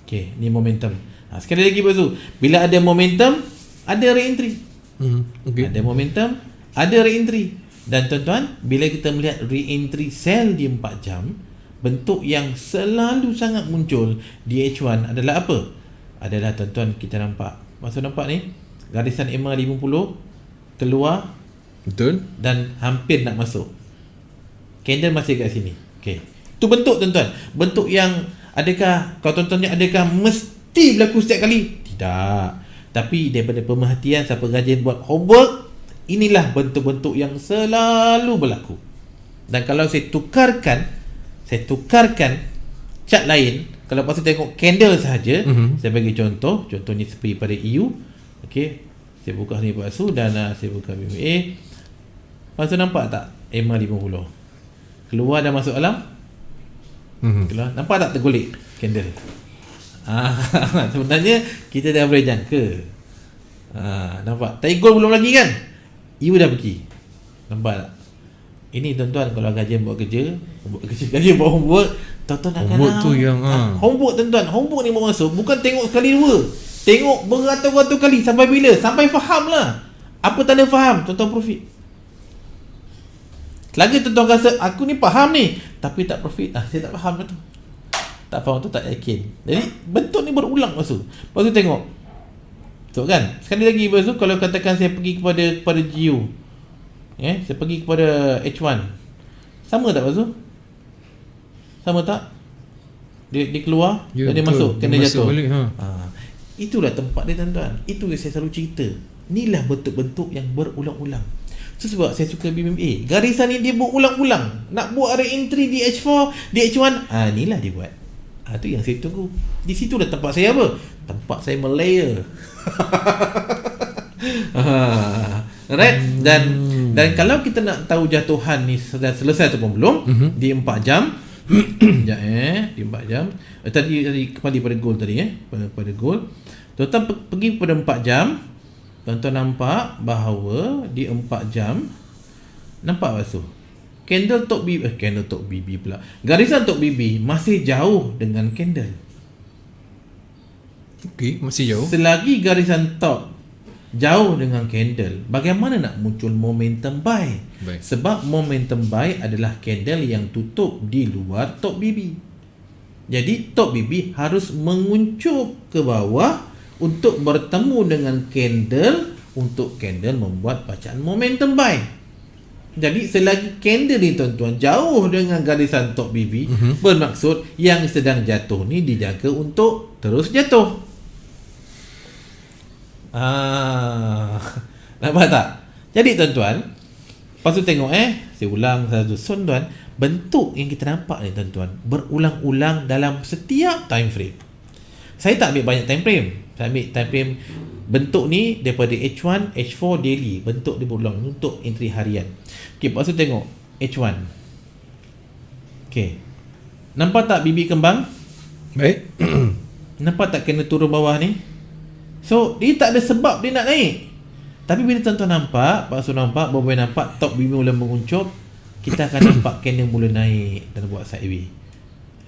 Okey, ni momentum. Sekali lagi lepas tu, bila ada momentum, ada re-entry. Okay. Ada momentum, ada re-entry. Dan tuan-tuan, bila kita melihat re-entry sell di 4 jam, bentuk yang selalu sangat muncul di H1 adalah apa? Adalah tuan-tuan, kita nampak. Maksud nampak ni, garisan MA50 keluar. Betul. Dan hampir nak masuk. Candle masih kat sini. Okey. Itu bentuk tuan-tuan. Bentuk yang adakah, kalau tuan-tuannya adakah mesti berlaku setiap kali? Tidak. Tapi daripada pemerhatian siapa rajin buat homework, inilah bentuk-bentuk yang selalu berlaku. Dan kalau saya tukarkan chart lain, kalau pasal tengok candle sahaja, saya bagi contohnya seperti pada EU. Okey, saya buka sini palsu dan saya buka BMA. Pasal nampak tak MA50 keluar dan masuk alam? Keluar. Nampak tak tergolek candle? Sebenarnya kita dah boleh jangka. Nampak? Tapi gold belum lagi kan? EU dah pergi. Nampak tak? Ini tuan-tuan, kalau gajian buat kerja, buat homework, tuan-tuan akan homework tu yang homework tuan-tuan, homework ni mau masuk bukan tengok sekali dua, tengok beratus-ratus kali. Sampai bila? Sampai faham lah. Apa tanda faham? Tuan-tuan profit. Lagi tuan-tuan rasa aku ni faham ni tapi tak profit, saya tak faham betul. Tak faham tu tak yakin. Jadi bentuk ni berulang masa. Lepas tu tengok. Betul kan? Sekali lagi lepas tu, kalau katakan saya pergi kepada GU, saya pergi kepada H1, sama tak lepas tu? Sama tak? Dia keluar, dia masuk, kena jatuh balik, itulah tempat dia tuan-tuan. Itu yang saya selalu cerita. Inilah bentuk-bentuk yang berulang-ulang. Sebab saya suka BMA. Garisan ni dia berulang-ulang. Nak buat re-entry di H4, di H1, inilah dia buat. Itu yang saya tunggu. Di situ dah tempat saya apa? Tempat saya melayer. Right? Dan kalau kita nak tahu jatuhan ni sudah selesai ataupun belum, di 4 jam. Sekejap di 4 jam. Tadi kembali pada goal tadi pada goal. Tuan-tuan pergi pada 4 jam. Tuan-tuan nampak bahawa di 4 jam, nampak tak tu? Candle top BB pula. Garisan top BB masih jauh dengan candle. Okey, masih jauh. Selagi garisan top jauh dengan candle, bagaimana nak muncul momentum buy? Baik. Sebab momentum buy adalah candle yang tutup di luar top BB. Jadi top BB harus menguncup ke bawah untuk bertemu dengan candle, untuk candle membuat bacaan momentum buy. Jadi selagi candle ni tuan-tuan jauh dengan garisan top BB, bermaksud yang sedang jatuh ni dijangka untuk terus jatuh. Nampak tak? Jadi tuan-tuan, lepas tu tengok saya ulang satu tuan-tuan, bentuk yang kita nampak ni tuan-tuan berulang-ulang dalam setiap time frame. Saya tak ambil banyak time frame. Saya ambil time frame bentuk ni daripada H1, H4 daily. Bentuk dia berulang untuk entry harian. Okey, lepas tu tengok H1. Okey. Nampak tak BB kembang? Baik. Nampak tak kena turun bawah ni? So, dia tak ada sebab dia nak naik. Tapi bila tuan-tuan nampak, baru nampak top BB mula menguncup, kita akan nampak candle mula naik dan buat sideway.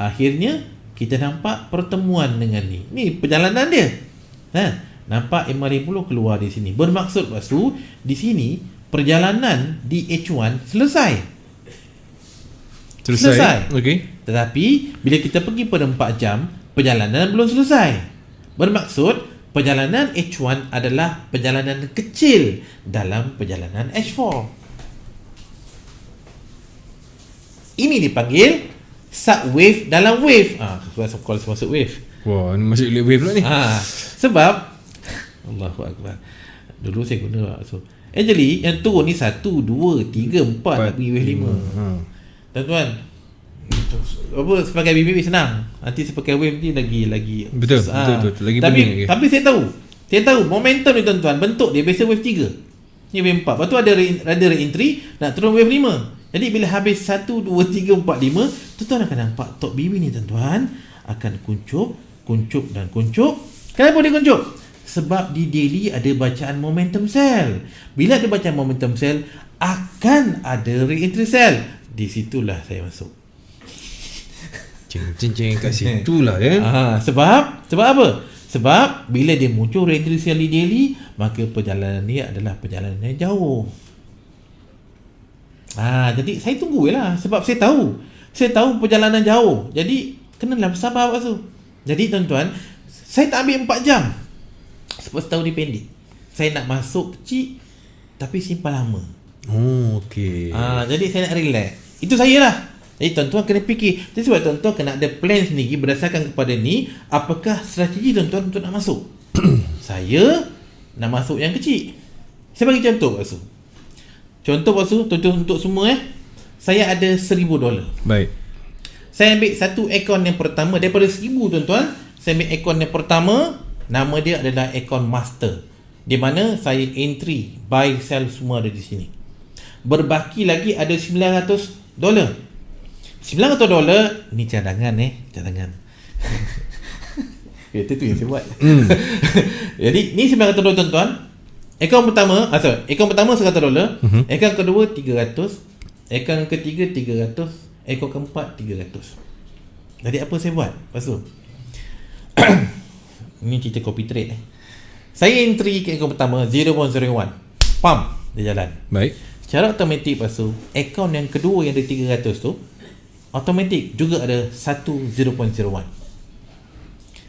Akhirnya, kita nampak pertemuan dengan ni. Ni perjalanan dia. Nampak MA50 keluar di sini. Bermaksud lepas tu, di sini perjalanan di H1 selesai. Okey. Tetapi bila kita pergi pada 4 jam, perjalanan belum selesai. Bermaksud perjalanan H1 adalah perjalanan kecil dalam perjalanan H4. Ini dipanggil sub-wave dalam wave. Kalau masuk wave. Wah, ni masuk wave pula ni. Sebab Allahu Akbar. Dulu saya guna so. Actually yang turun ni 1, 2, 3, 4 nak pergi wave 5. Tuan-tuan, apa sebagai BBB senang. Nanti sepakai wave ni lagi betul. Lagi pening. Tapi saya tahu momentum ni tuan-tuan, bentuk dia biasa wave 3. Ni wave 4. Lepas tu ada re-entry nak turun wave 5. Jadi bila habis 1, 2, 3, 4, 5, tuan-tuan akan nampak top BB ni tuan-tuan akan kuncup. Kenapa dia kuncup? Sebab di daily ada bacaan momentum sell. Bila ada bacaan momentum sell, akan ada re-entry sell. Di situlah saya masuk. Cing kat situlah ya. Sebab apa? Sebab bila dia muncul re-entry sell di daily, maka perjalanan dia adalah perjalanan yang jauh. Jadi saya tunggulah sebab saya tahu perjalanan jauh. Jadi kenalah bersabar waktu tu. Jadi tuan-tuan, saya tak ambil 4 jam. Sebab setahun ni pendek. Saya nak masuk kecil tapi simpan lama. Okey. Jadi saya nak relax. Itu saya lah. Jadi tuan-tuan kena fikir. Jadi sebab tuan-tuan kena ada plan sendiri berdasarkan kepada ni, apakah strategi tuan-tuan untuk nak masuk. Saya nak masuk yang kecil. Saya bagi contoh waktu. Contoh untuk semua saya ada $1,000. Baik. Saya ambil satu akaun yang pertama daripada 1,000 tuan-tuan. Saya ambil akaun yang pertama, nama dia adalah akaun master. Di mana saya entry, buy, sell semua ada di sini. Berbaki lagi ada $900. $900 ni cadangan cadangan. Itu tu yang saya buat. Jadi ni $900 tuan-tuan. Akaun pertama $100, akaun kedua $300, akaun ketiga $300, akaun keempat $300. Jadi apa saya buat? Lepas tu ini cerita copy trade. Saya entry ke akaun pertama 0.01. Pam, dia jalan. Baik. Secara automatik lepas tu akaun yang kedua yang ada 300 tu automatik juga ada 0.01.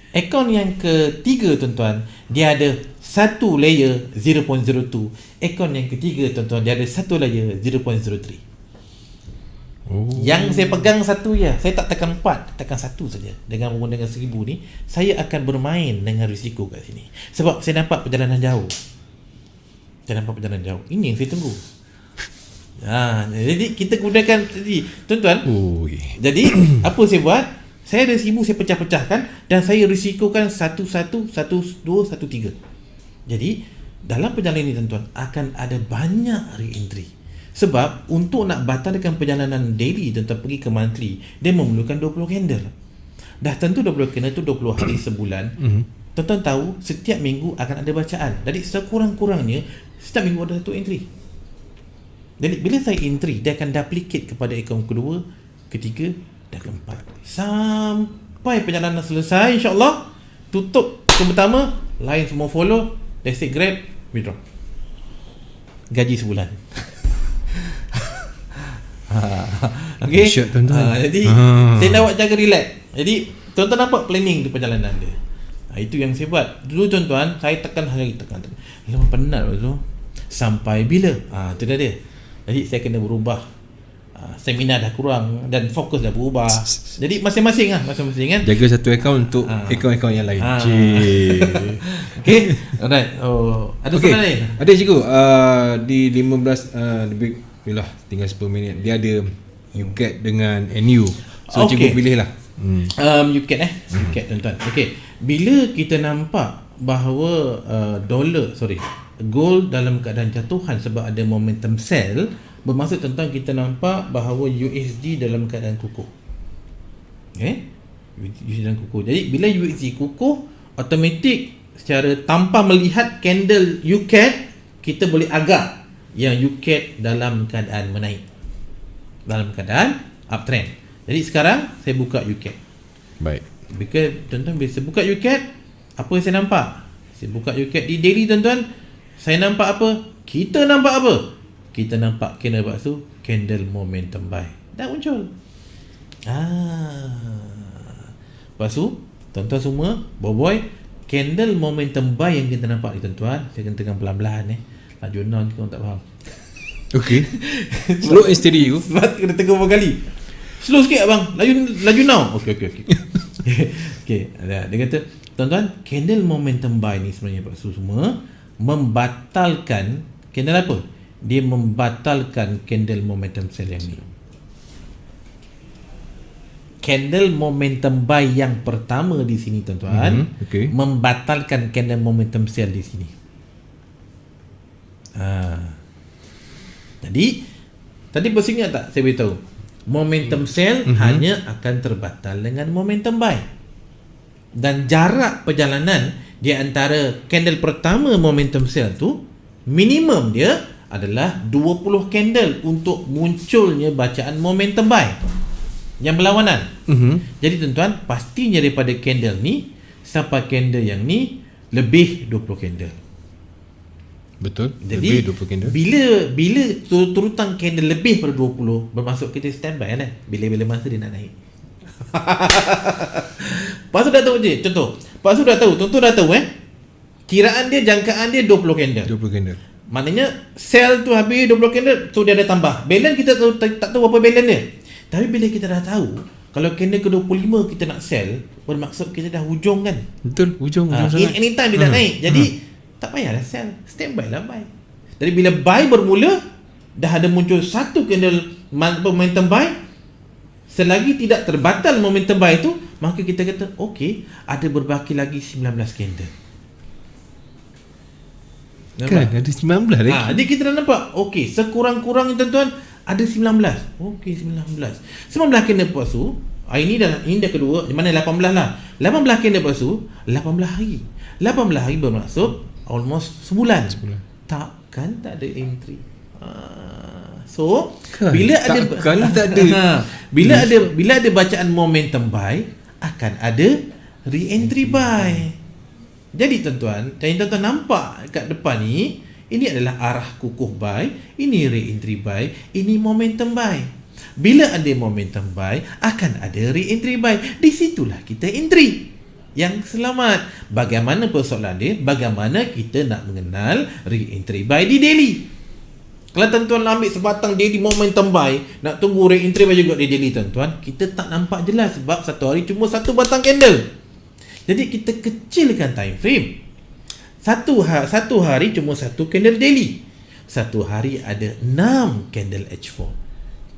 Akaun yang ketiga tuan-tuan, dia ada satu layer 0.02. Akaun yang ketiga tuan-tuan, dia ada satu layer 0.03. Yang saya pegang satu je. Saya tak tekan 4, tekan satu saja. Dengan menggunakan 1,000 ni, saya akan bermain dengan risiko kat sini. Sebab saya nampak perjalanan jauh. Ini yang saya tunggu. Jadi kita gunakan tadi tuan-tuan. Jadi apa saya buat? Saya ada 1,000 saya pecah-pecahkan dan saya risikokan 1, 2, 1, 3. Jadi dalam perjalanan ini tuan-tuan akan ada banyak re-entry. Sebab untuk nak batalkan perjalanan daily tuan-tuan pergi ke monthly, dia memerlukan 20 candle. Dah tentu 20 candle tu 20 hari sebulan. Tuan-tuan tahu setiap minggu akan ada bacaan. Jadi sekurang-kurangnya setiap minggu ada satu entry. Jadi bila saya entry, dia akan duplicate kepada akaun kedua, ketiga dan keempat. Sampai perjalanan selesai, insyaAllah. Tutup akaun pertama, lain semua follow. Let's say grab, withdraw. Gaji sebulan. Okay. Jadi saya nak buat jaga relax. Jadi tuan-tuan nampak planning di perjalanan dia. Itu yang saya buat. Dulu tuan-tuan, saya tekan. Lama penat tu. Sampai bila? Itu dah dia. Jadi saya kena berubah. Seminar dah kurang dan fokus dah berubah. Jadi masing-masing kan. Jaga satu akaun untuk akaun-akaun yang lain. Okay. Alright. Ada soalan lain? Ada cikgu. Di 15 lebih yalah, tinggal 10 minit. Dia ada UCAT dengan NU. So cikgu pilih lah. UCAT UCAT tuan-tuan. Okay. Bila kita nampak bahawa gold dalam keadaan jatuhan sebab ada momentum sell, bermaksud tuan-tuan kita nampak bahawa USD dalam keadaan kukuh. USD dalam kukuh. Jadi bila USD kukuh, automatik secara tanpa melihat candle UCAT, kita boleh agak yang UCAT dalam keadaan menaik, dalam keadaan uptrend. Jadi sekarang saya buka UCAT. Baik. Tuan-tuan bila saya buka UCAT, apa yang saya nampak? Saya buka UCAT di daily tuan-tuan. Saya nampak apa? Kita nampak apa? Kita nampak candle bakso, candle momentum buy. Dah muncul. Lepas tu, tuan-tuan semua, boy, candle momentum buy yang kita nampak ni tuan-tuan, saya kena tekan pelan-pelan nak jurnal kita orang tak faham. Okay. Slow and steady you. Sebab kena tekan berapa kali. Slow sikit abang. Laju now. Okay. Okay. Dia kata tuan-tuan, candle momentum buy ni sebenarnya Pak Su semua membatalkan candle apa? Dia membatalkan candle momentum sell yang ni. Candle momentum buy yang pertama di sini tuan-tuan, okay. membatalkan candle momentum sell di sini. Jadi tadi Bos ingat tak saya beritahu momentum sell hanya akan terbatal dengan momentum buy, dan jarak perjalanan di antara candle pertama momentum sell tu minimum dia adalah 20 candle untuk munculnya bacaan momentum buy yang berlawanan. Jadi tuan-tuan, pastinya daripada candle ni sampai candle yang ni lebih 20 candle. Betul. Jadi lebih 20 candle. bila turutan candle lebih pada 20, bermaksud kita standby kan. Bila masa dia nak naik. Pak Su dah tahu je. Contoh, Pak Su dah tahu, tuan-tuan dah tahu kiraan dia, jangkaan dia 20 candle. 20 candle. Maknanya sell tu habis 20 candle, so dia ada tambah. Balance kita tak tahu apa balance dia. Tapi bila kita dah tahu kalau candle ke-25 kita nak sell, bermaksud kita dah hujung kan. Betul, hujung sangat. Anytime dia nak naik. Jadi tak payahlah sell, standby lah buy. Jadi bila buy bermula, dah ada muncul satu candle momentum buy, selagi tidak terbatal momentum buy itu, maka kita kata okey, ada berbaki lagi 19 candle. Kan ada 19 lagi. Jadi kita dah nampak okey, sekurang-kurangnya tuan-tuan ada 19. Okey, 19 candle Pak Su. Ini dah kedua, di mana 18 lah. 18 candle Pak Su, 18 hari. 18 hari bermaksud almost sebulan. Takkan tak ada entry. So kan, bila ada tak ada. Bila ada bacaan momentum buy, akan ada re-entry buy. Jadi tuan-tuan nampak kat depan ni, ini adalah arah kukuh buy, ini re-entry buy, ini momentum buy. Bila ada momentum buy, akan ada re-entry buy. Di situlah kita entry. Yang selamat. Bagaimana persoalan dia? Bagaimana kita nak mengenal re-entry buy di daily? Kalau tuan-tuan ambil sebatang daily momentum buy, nak tunggu re-entry buy juga di daily tuan-tuan, kita tak nampak jelas sebab satu hari cuma satu batang candle. Jadi kita kecilkan time frame. Satu hari cuma satu candle daily. Satu hari ada 6 candle H4.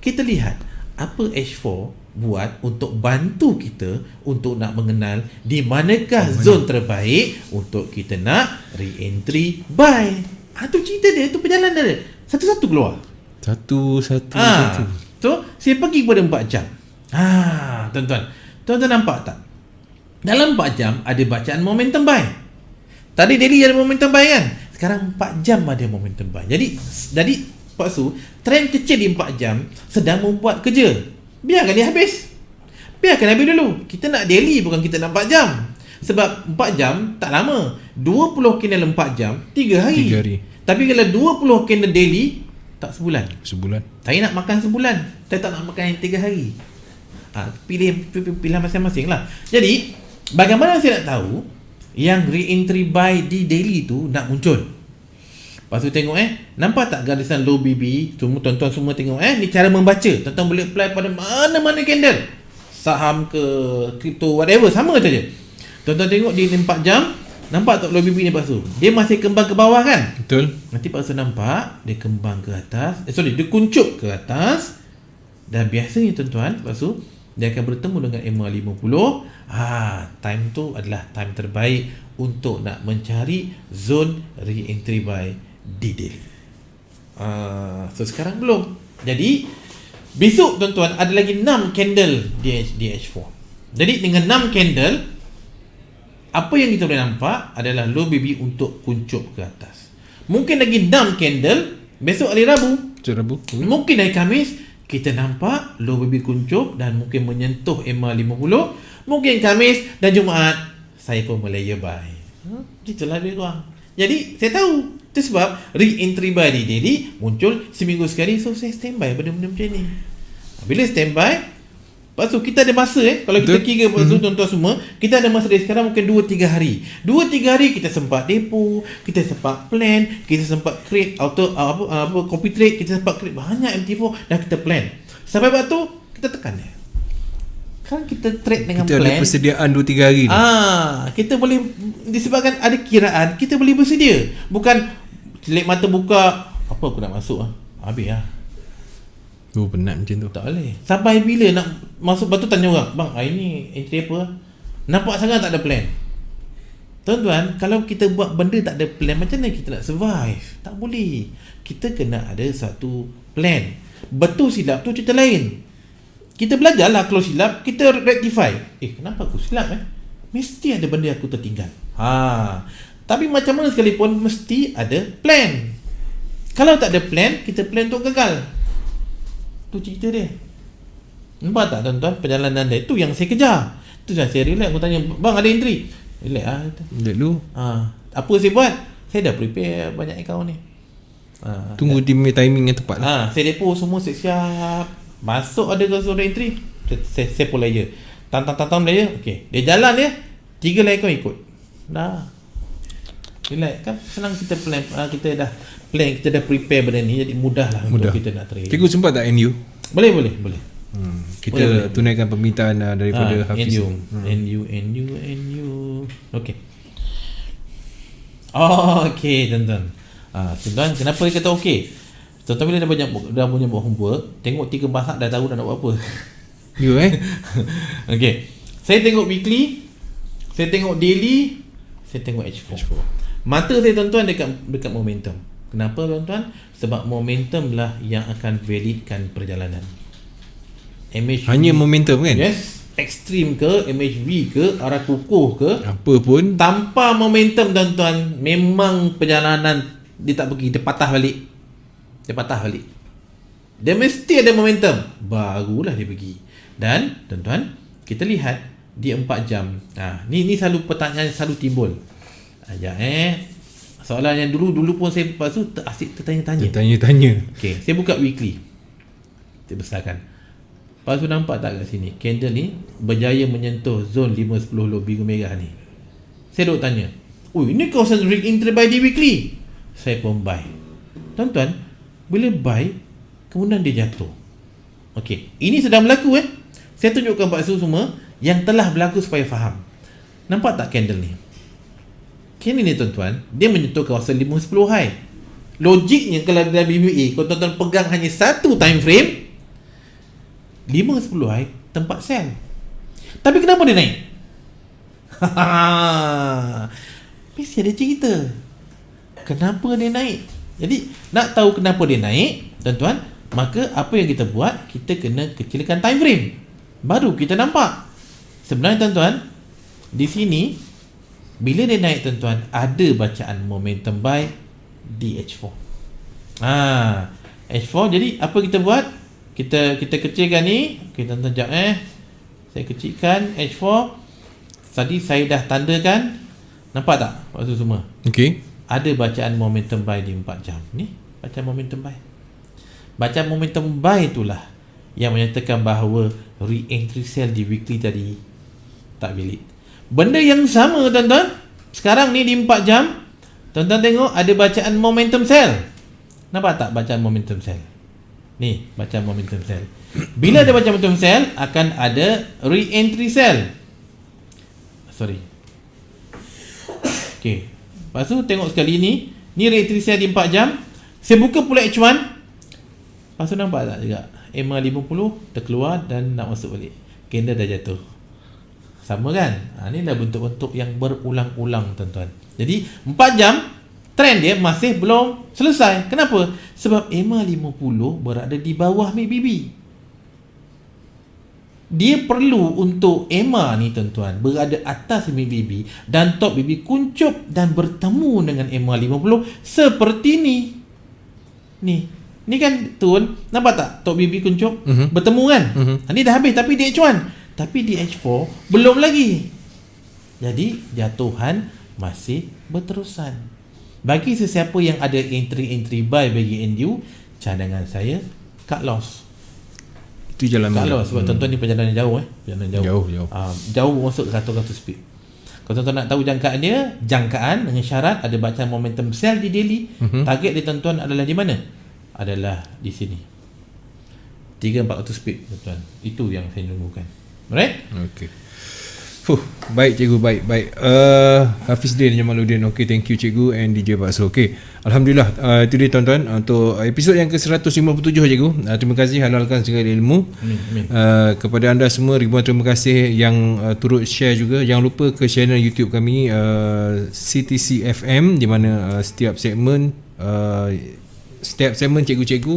Kita lihat apa H4 buat untuk bantu kita untuk nak mengenal di manakah zon terbaik untuk kita nak re-entry buy. Itu cerita dia, itu perjalanan dia. Satu-satu keluar. Satu. So, saya pergi kepada 4 jam. Tuan-tuan nampak tak? Dalam 4 jam ada bacaan momentum buy. Tadi daily ada momentum buy kan? Sekarang 4 jam ada momentum buy. Jadi Pak Su, trend kecil di 4 jam sedang membuat kerja. Biarkan dia habis. Biarkan habis dulu. Kita nak daily, bukan kita nak 4 jam. Sebab 4 jam tak lama. 20 candle 4 jam 3 hari. Tapi kalau 20 candle daily, tak sebulan. Saya nak makan sebulan, saya tak nak makan yang 3 hari. Pilih masing-masing lah. Jadi bagaimana saya nak tahu yang re-entry buy di daily tu nak muncul? Lepas tu tengok nampak tak garisan low BB? Tuan-tuan semua tengok ni cara membaca. Tuan-tuan boleh apply pada mana-mana candle, saham ke crypto whatever, sama saja. Tuan-tuan tengok di 4 jam, nampak tak low BB ni Pak Su? Dia masih kembang ke bawah kan? Betul. Nanti Pak Su nampak dia kembang ke atas. Dia kuncup ke atas. Dan biasanya tuan-tuan, Pak Su, dia akan bertemu dengan MA50. Time tu adalah time terbaik untuk nak mencari zone re-entry buy di daily. So sekarang belum. Jadi besok tuan-tuan ada lagi 6 candle di H4. Jadi dengan 6 candle, apa yang kita boleh nampak adalah low BB untuk kuncup ke atas. Mungkin lagi 6 candle besok hari Rabu. Mungkin hari Khamis kita nampak low BB kuncup dan mungkin menyentuh MA50. Mungkin Khamis dan Jumaat saya pun Malaya buy. Itulah dia orang. Jadi saya tahu. Itu sebab re-entry buy di daily muncul seminggu sekali. So saya standby benda-benda macam ni. Bila standby, lepas tu kita ada masa kalau kita kira tuan-tuan semua, kita ada masa dari sekarang mungkin 2-3 hari. 2-3 hari kita sempat depo, kita sempat plan, kita sempat create copy trade, kita sempat create banyak MT4 dan kita plan. Sampai waktu kita tekan dia. Kan kita trade dengan kita plan. ada persediaan 2-3 hari ni. Kita boleh, disebabkan ada kiraan, kita boleh bersedia. Bukan celik mata buka, apa aku nak masuk habis lah. Penat macam tu. Tak boleh. Sampai bila nak masuk, lepas tu tanya orang, bang, hari ni entry apa? Nampak sangat tak ada plan. Tuan-tuan, kalau kita buat benda tak ada plan, macam mana kita nak survive? Tak boleh. Kita kena ada satu plan. Betul silap tu cerita lain. Kita belajarlah kalau silap, kita rectify. Kenapa aku silap Mesti ada benda aku tertinggal. Tapi macam mana sekalipun mesti ada plan. Kalau tak ada plan, kita plan untuk gagal. Tu cerita dia. Nampak tak tuan-tuan perjalanan dia? Itu yang saya kejar. Tu yang saya relax. Aku tanya, bang ada entry? Relax lah. Relax dulu. Apa saya buat? Saya dah prepare banyak account ni. Tunggu dia punya timing yang tepat lah. Saya depo semua siap-siap. Masuk ada suruh entry, saya pun layer. Tantang layer. Okey, dia jalan dia, 3 ekor ikut. Dah. Relax kan, senang kita plan. Kita dah plan, kita dah prepare benda ni, jadi mudah lah untuk kita nak trade. Cikgu sempat tak NU? Boleh. Kita boleh. Tunaikan permintaan daripada Hafiz. NU. Okey. Okey, tuan-tuan. Tuan-tuan, kenapa dia kata okey? Tuan-tuan bila dah punya buat homework, tengok 3 bahasa dah tahu dah nak buat apa. Okey. Saya tengok weekly, saya tengok daily, saya tengok H4. Mata saya tuan-tuan dekat momentum. Kenapa tuan-tuan? Sebab momentum lah yang akan validkan perjalanan. MHV, hanya momentum kan? Yes. Ekstrim ke, MHV ke, arah kukuh ke, apa pun, tanpa momentum tuan-tuan, memang perjalanan dia tak pergi, dia patah balik. Dia mesti ada momentum, barulah dia pergi. Dan tuan-tuan, kita lihat di 4 jam. Ni selalu pertanyaan selalu timbul. Soalan yang dulu pun saya lepas tu asyik tertanya-tanya. Okey, saya buka weekly. Saya besarkan. Lepas tu nampak tak kat sini, candle ni berjaya menyentuh zon 5-10 low biru merah ni. Saya duk tanya, ini kawasan rig entry buy di weekly. Saya pun buy. Tuan-tuan, bila buy, kemudian dia jatuh. Okey, ini sedang berlaku Saya tunjukkan Pak Su semua yang telah berlaku supaya faham. Nampak tak candle ni? Candle ni tuan-tuan, dia menyentuh kawasan 5-10 high. Logiknya kalau dalam BBA, kalau tuan-tuan pegang hanya satu time frame, 5-10 high tempat sell. Tapi kenapa dia naik? Mesti ada cerita. Kenapa dia naik? Jadi nak tahu kenapa dia naik, tuan-tuan, maka apa yang kita buat, kita kena kecilkan time frame. Baru kita nampak. Sebenarnya tuan-tuan, di sini bila dia naik tuan-tuan, ada bacaan momentum buy di H4. H4, jadi apa kita buat? Kita kecilkan ni. Okey tuan-tuan, jap saya kecilkan H4. Tadi saya dah tandakan. Nampak tak waktu semua? Okey. Ada bacaan momentum buy di 4 jam. Ni bacaan momentum buy. Bacaan momentum buy itulah yang menyatakan bahawa re-entry sell di weekly tadi tak valid. Benda yang sama tuan-tuan, sekarang ni di 4 jam, tuan-tuan tengok ada bacaan momentum sell. Nampak tak bacaan momentum sell? Ni bacaan momentum sell. Bila ada bacaan momentum sell, akan ada re-entry sell. Okey. Lepas tu tengok sekali ni re-entry sell di 4 jam. Saya buka pula H1. Lepas tu nampak tak juga EMA 50 terkeluar dan nak masuk balik. Candle dah jatuh. Sama kan? Ni dah bentuk-bentuk yang berulang-ulang tuan-tuan. Jadi 4 jam trend dia masih belum selesai. Kenapa? Sebab EMA 50 berada di bawah MACD. Dia perlu untuk EMA ni tuan-tuan berada atas BB dan top BB kuncup dan bertemu dengan EMA 50 seperti ni. Ni kan tuan, nampak tak top BB kuncup bertemu kan? Ni dah habis tapi di H1, tapi di H4 belum lagi. Jadi jatuhan masih berterusan. Bagi sesiapa yang ada entry buy bagi NU, cadangan saya cut loss. Kalau sebab tuan-tuan ni perjalanan jauh jauh masuk ke 100 speed. Kalau tuan-tuan nak tahu jangkaan dia, jangkaan dengan syarat ada bacaan momentum sell di daily. Target dia tuan-tuan adalah di mana? Adalah di sini. 3-400 speed tuan-tuan. Itu yang saya tunggukan. Alright? Okey. Baik cikgu, baik. Hafizdin Jamaluddin. Okey, thank you cikgu and DJ Bakso. Okey. Alhamdulillah, itu dia tuan-tuan untuk episod yang ke-157 cikgu. Terima kasih halalkan segala ilmu. Amin. Kepada anda semua ribuan terima kasih yang turut share juga. Jangan lupa ke channel YouTube kami CTC FM di mana setiap segmen cikgu-cikgu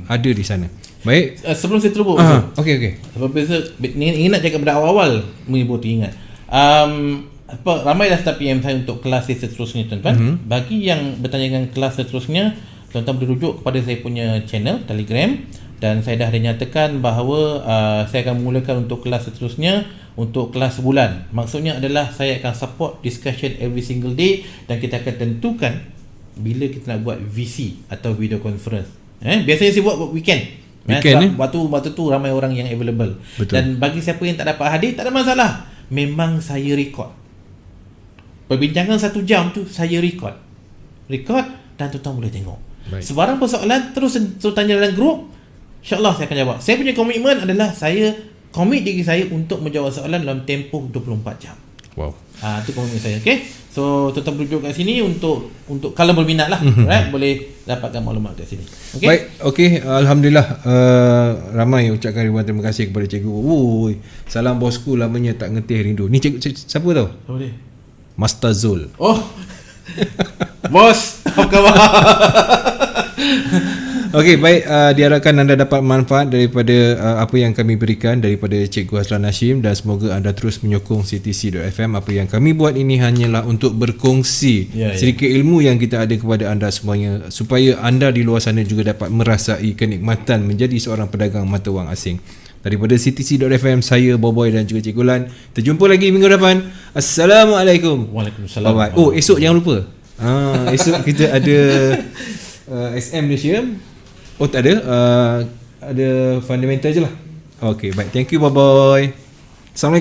ada di sana. Baik. Sebelum saya terubuk, okey. Ingin nak cakap pada awal mengibu ingat. Ramai dah start PM saya untuk kelas seterusnya tuan-tuan. Bagi yang bertanyakan kelas seterusnya, tuan-tuan boleh rujuk kepada saya punya channel Telegram dan saya dah dinyatakan bahawa saya akan memulakan untuk kelas seterusnya untuk kelas sebulan. Maksudnya adalah saya akan support discussion every single day dan kita akan tentukan bila kita nak buat VC atau video conference. Biasanya saya buat weekend. Sebab waktu tu ramai orang yang available. Betul. Dan bagi siapa yang tak dapat hadir, tak ada masalah. Memang saya record. Perbincangan 1 jam tu saya record dan tuan-tuan boleh tengok. Baik. Sebarang persoalan terus tanya dalam grup, InsyaAllah saya akan jawab. Saya punya komitmen adalah saya komit diri saya untuk menjawab soalan dalam tempoh 24 jam. Wow. Itu komitmen saya. Okay. So tuan-tuan rujuk kat sini untuk kalau berminat lah, right? Boleh dapatkan maklumat kat sini. Okay? Baik, okey, alhamdulillah ramai ucapkan ribuan terima kasih kepada cikgu. Salam bosku lamanya tak ngetih rindu. Ni cikgu siapa tahu? Siapa dia? Master Zul. Bos, apa khabar? Okey, baik, diharapkan anda dapat manfaat daripada apa yang kami berikan daripada Cikgu Haslan Hashim dan semoga anda terus menyokong CTC.fm. Apa yang kami buat ini hanyalah untuk berkongsi sedikit ilmu yang kita ada kepada anda semuanya supaya anda di luar sana juga dapat merasai kenikmatan menjadi seorang pedagang mata wang asing. Daripada CTC.fm, saya Boboy dan juga Cikgu Lan. Kita jumpa lagi minggu depan. Assalamualaikum. Waalaikumsalam. Bye-bye. Esok jangan lupa. Esok kita ada SM Malaysia. Tak ada. Ada fundamental je lah. Okay, baik. Thank you. Bye-bye. Assalamualaikum.